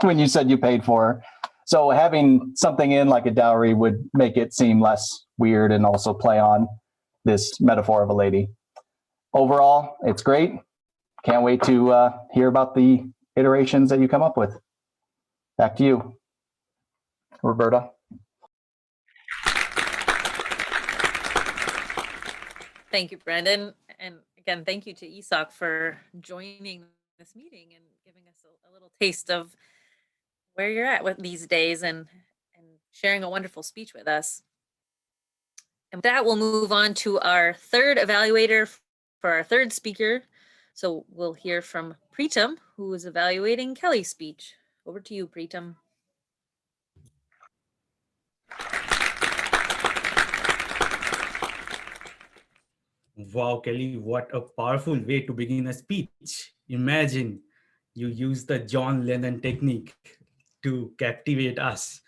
S7: when you said you paid for her. So having something in like a dowry would make it seem less weird and also play on this metaphor of a lady. Overall, it's great. Can't wait to hear about the iterations that you come up with. Back to you, Roberta.
S16: Thank you, Brendan. And again, thank you to Isak for joining this meeting and giving us a little taste of where you're at with these days and sharing a wonderful speech with us. And with that, we'll move on to our third evaluator for our third speaker. So we'll hear from Preetam, who is evaluating Kelly's speech. Over to you, Preetam.
S9: Wow, Kelly, what a powerful way to begin a speech. Imagine you use the John Lennon technique to captivate us.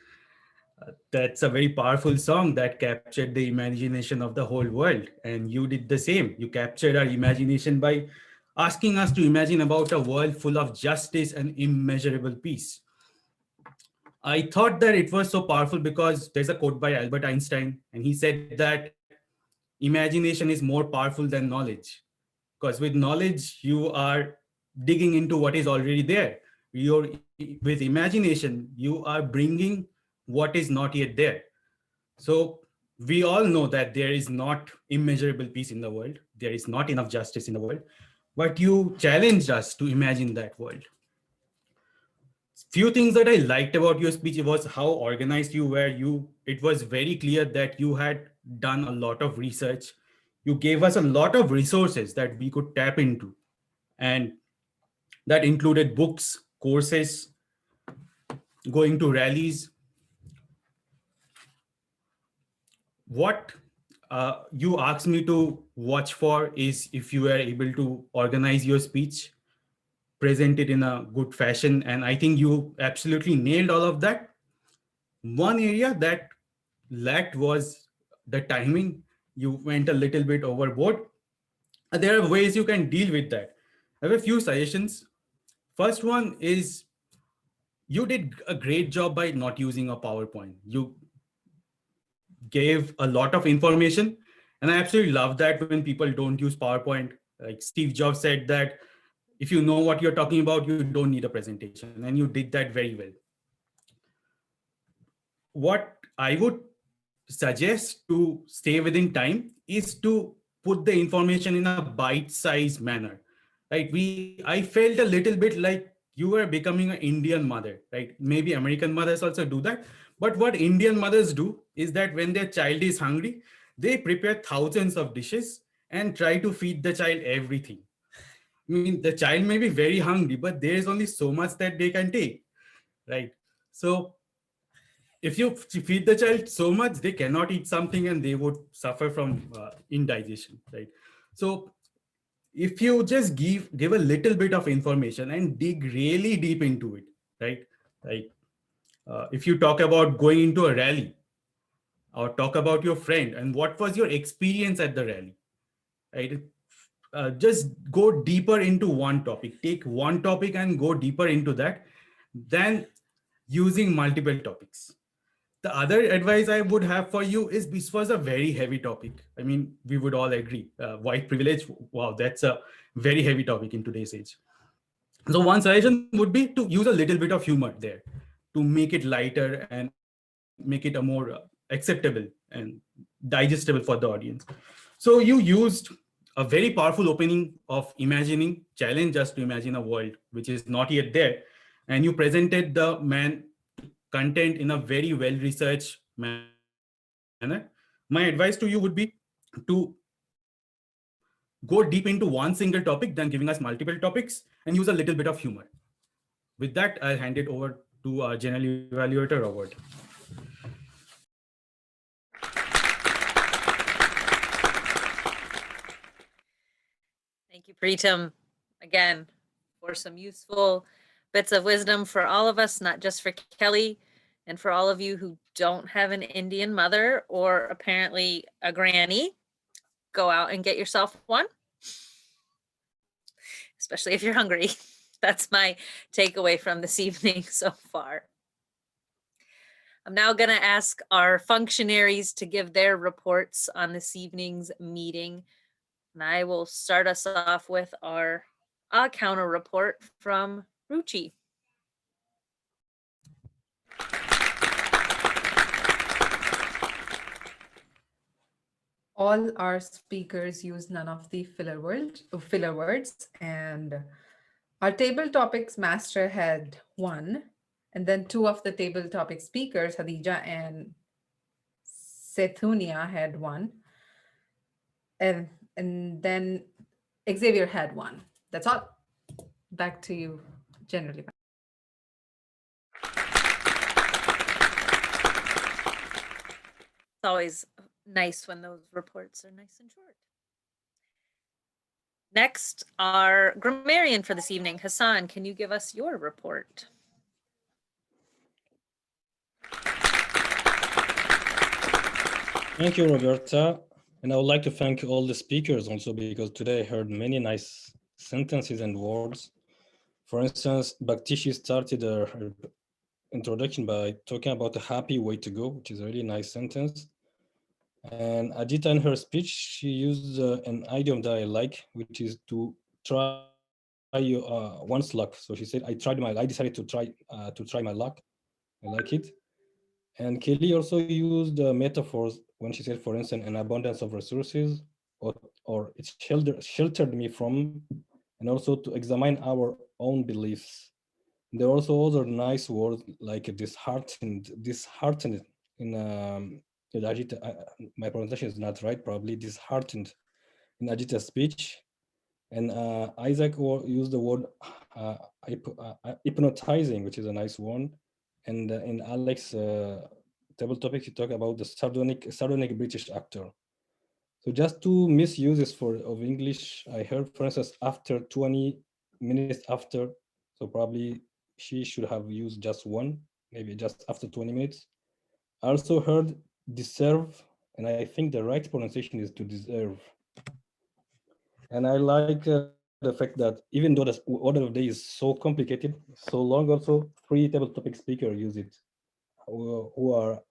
S9: That's a very powerful song that captured the imagination of the whole world. And you did the same. You captured our imagination by asking us to imagine about a world full of justice and immeasurable peace. I thought that it was so powerful because there's a quote by Albert Einstein, and he said that imagination is more powerful than knowledge. Because with knowledge, you are digging into what is already there. With imagination, you are bringing what is not yet there. So we all know that there is not immeasurable peace in the world. There is not enough justice in the world, but you challenged us to imagine that world. few things that I liked about your speech was how organized you were. It was very clear that you had done a lot of research. You gave us a lot of resources that we could tap into, and that included books, courses, going to rallies. What you asked me to watch for is if you were able to organize your speech, present it in a good fashion, and I think you absolutely nailed all of that. One area that lacked was the timing. You went a little bit overboard. There are ways you can deal with that. I have a few suggestions. First one is you did a great job by not using a PowerPoint. You gave a lot of information, and I absolutely love that when people don't use PowerPoint. Like Steve Jobs said that if you know what you're talking about, you don't need a presentation, and you did that very well. What I would suggest to stay within time is to put the information in a bite-sized manner, right? I felt a little bit like you were becoming an Indian mother, right? Maybe American mothers also do that, but what Indian mothers do is that when their child is hungry, they prepare thousands of dishes and try to feed the child everything. I mean, the child may be very hungry, but there is only so much that they can take, right? So if you feed the child so much, they cannot eat something and they would suffer from indigestion, right? So if you just give a little bit of information and dig really deep into it, right? Like if you talk about going into a rally or talk about your friend and what was your experience at the rally, right? Just go deeper into one topic, take one topic and go deeper into that than using multiple topics. The other advice I would have for you is this was a very heavy topic. I mean, we would all agree. White privilege, wow, that's a very heavy topic in today's age. So one suggestion would be to use a little bit of humor there to make it lighter and make it a more acceptable and digestible for the audience. So you used a very powerful opening of imagining challenge us to imagine a world which is not yet there. And you presented the man content in a very well-researched manner. My advice to you would be to go deep into one single topic than giving us multiple topics and use a little bit of humor. With that, I'll hand it over to our general evaluator, Robert.
S16: Thank you, Preetam, again, for some useful bits of wisdom for all of us, not just for Kelly, and for all of you who don't have an Indian mother or apparently a granny. Go out and get yourself one, especially if you're hungry. That's my takeaway from this evening so far. I'm now going to ask our functionaries to give their reports on this evening's meeting. And I will start us off with our counter report from Ruchi.
S3: All our speakers use none of the filler words, and our table topics master had one, and then two of the table topic speakers, Hadija and Sethunia, had one, and then Xavier had one. That's all. Back to you, generally.
S16: It's always nice when those reports are nice and short. Next, our grammarian for this evening, Hassan, can you give us your report?
S4: Thank you, Roberta. And I would like to thank all the speakers also, because today I heard many nice sentences and words. For instance, Bhaktishi started her introduction by talking about a happy way to go, which is a really nice sentence. And Adita, in her speech, she used an idiom that I like, which is to try one's luck. So she said, I decided to try my luck. I like it. And Kelly also used metaphors when she said, for instance, an abundance of resources, or it sheltered me from, and also to examine our own beliefs. There are also other nice words like disheartened in my pronunciation is not right, probably disheartened in Ajita's speech. And Isaac used the word hypnotizing, which is a nice one. And in Alex table topics, he talked about the sardonic British actor. So just two misuses of English, I heard, for instance, after 20 minutes after, so probably she should have used just one, maybe just after 20 minutes. I also heard deserve, and I think the right pronunciation is to deserve. And I like the fact that even though the order of day is so complicated, so long, also 3 table topic speakers use it, who are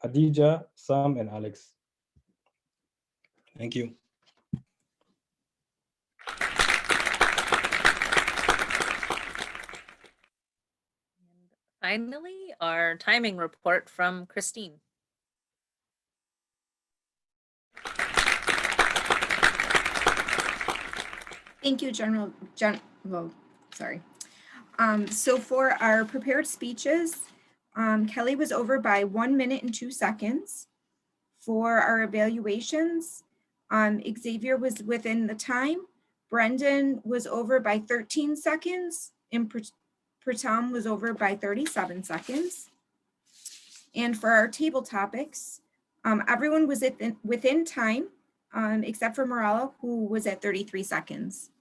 S4: Adija, Sam, and Alex. Thank you.
S16: Finally, our timing report from Christine.
S2: Thank you, so for our prepared speeches, Kelly was over by 1 minute and 2 seconds. For our evaluations, Xavier was within the time. Brendan was over by 13 seconds, and Pratam was over by 37 seconds. And for our table topics, everyone was within time, except for Morella, who was at 33 seconds.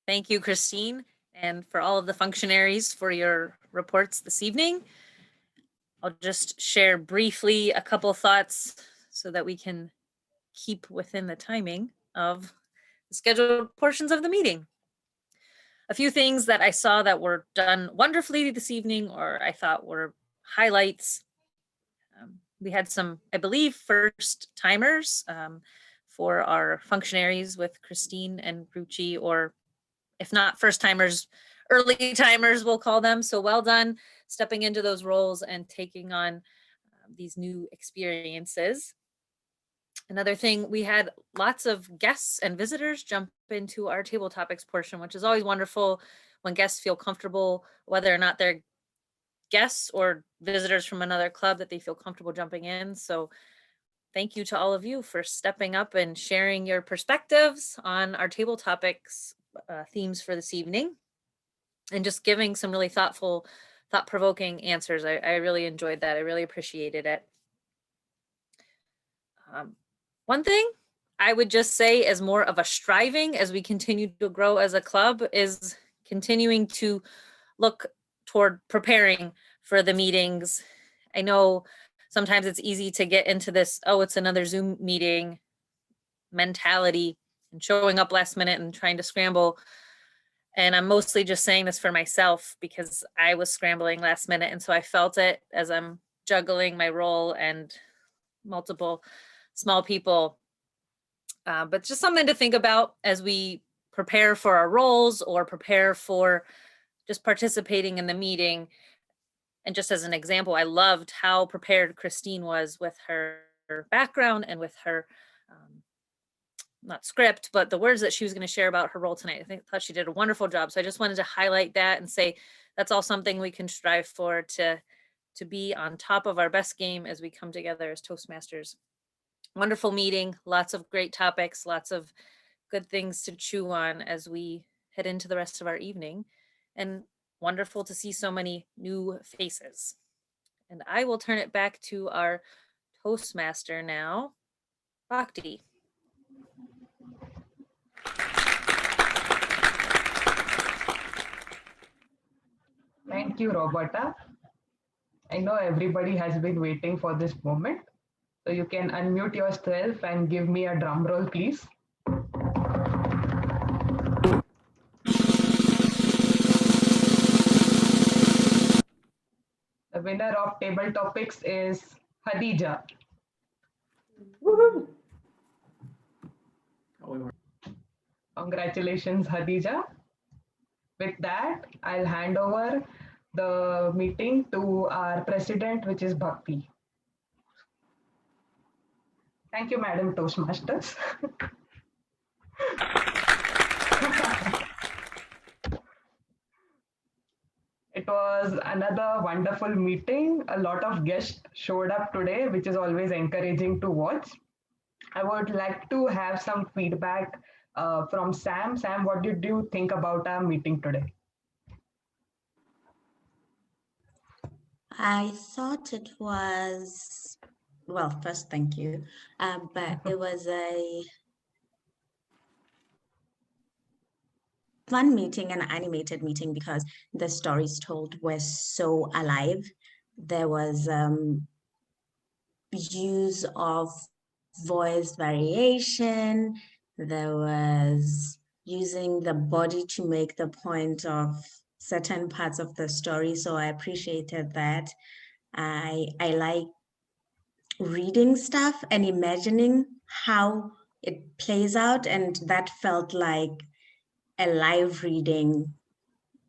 S16: Thank you, Christine, and for all of the functionaries for your reports this evening. I'll just share briefly a couple thoughts so that we can keep within the timing of the scheduled portions of the meeting. A few things that I saw that were done wonderfully this evening, or I thought were highlights. We had some, I believe, first timers for our functionaries with Christine and Ruchi, or if not first timers, early timers, we'll call them. So well done stepping into those roles and taking on these new experiences. Another thing, we had lots of guests and visitors jump into our table topics portion, which is always wonderful when guests feel comfortable, whether or not they're guests or visitors from another club, that they feel comfortable jumping in. So thank you to all of you for stepping up and sharing your perspectives on our table topics themes for this evening, and just giving some really thought-provoking answers. I really enjoyed that. I really appreciated it. One thing I would just say as more of a striving as we continue to grow as a club is continuing to look toward preparing for the meetings. I know sometimes it's easy to get into this, oh, it's another Zoom meeting mentality and showing up last minute and trying to scramble. And I'm mostly just saying this for myself because I was scrambling last minute. And so I felt it as I'm juggling my role and multiple small people. But just something to think about as we prepare for our roles or prepare for just participating in the meeting. And just as an example, I loved how prepared Christine was with her background and with her not script, but the words that she was going to share about her role tonight. I thought she did a wonderful job. So I just wanted to highlight that and say that's all something we can strive for, to be on top of our best game as we come together as Toastmasters. Wonderful meeting, lots of great topics, lots of good things to chew on as we head into the rest of our evening, and wonderful to see so many new faces. And I will turn it back to our Toastmaster now, Bhakti.
S1: Thank you, Roberta. I know everybody has been waiting for this moment. So you can unmute yourself and give me a drum roll, please. The winner of table topics is Khadija.
S6: Woohoo!
S1: Congratulations, Khadija. With that, I'll hand over the meeting to our president, which is Bhakti. Thank you, Madam Toastmasters. It was another wonderful meeting. A lot of guests showed up today, which is always encouraging to watch. I would like to have some feedback from Sam. Sam, what did you think about our meeting today?
S14: I thought it was, well, first, thank you. But it was a fun meeting, an animated meeting, because the stories told were so alive. There was use of voice variation. There was using the body to make the point of certain parts of the story. So I appreciated that. I like reading stuff and imagining how it plays out, and that felt like a live reading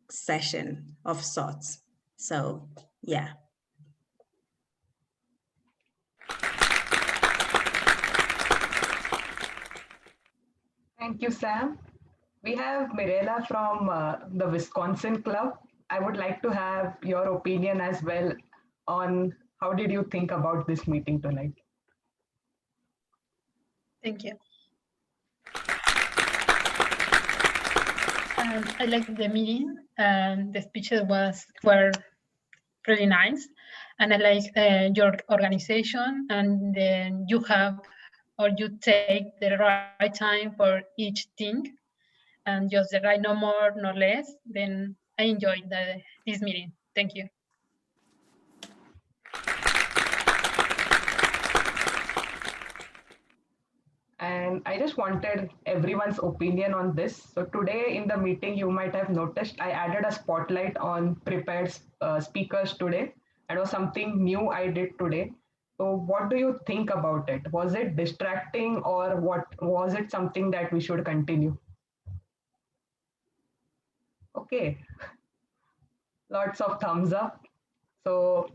S14: session of sorts. So yeah.
S1: Thank you, Sam. We have Mirela from the Wisconsin Club. I would like to have your opinion as well on how did you think about this meeting tonight?
S12: Thank you. I liked the meeting, and the speeches were really nice. And I like your organization, and then you have, or you take the right time for each thing, and just the right, no more, no less. Then I enjoyed this meeting. Thank you.
S1: And I just wanted everyone's opinion on this. So today in the meeting, you might have noticed I added a spotlight on prepared speakers today. It was something new I did today. So what do you think about it? Was it distracting, or what was it something that we should continue? Okay, lots of thumbs up. So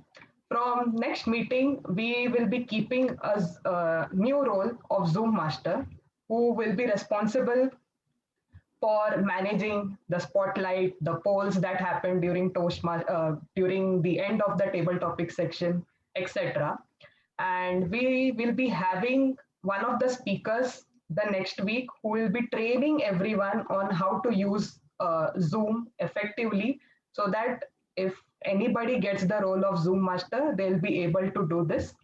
S1: from next meeting, we will be keeping a new role of Zoom Master, who will be responsible for managing the spotlight, the polls that happen during during the end of the table topic section, etc. And we will be having one of the speakers the next week who will be training everyone on how to use Zoom effectively, so that if anybody gets the role of Zoom Master, they'll be able to do this.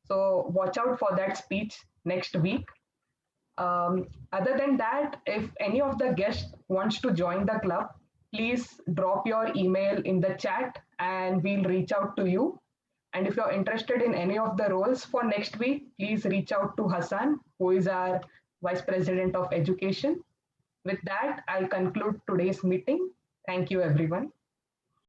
S1: So watch out for that speech next week. Other than that, if any of the guests wants to join the club, please drop your email in the chat and we'll reach out to you. And if you're interested in any of the roles for next week, please reach out to Hassan, who is our Vice President of Education. With that, I'll conclude today's meeting. Thank you, everyone.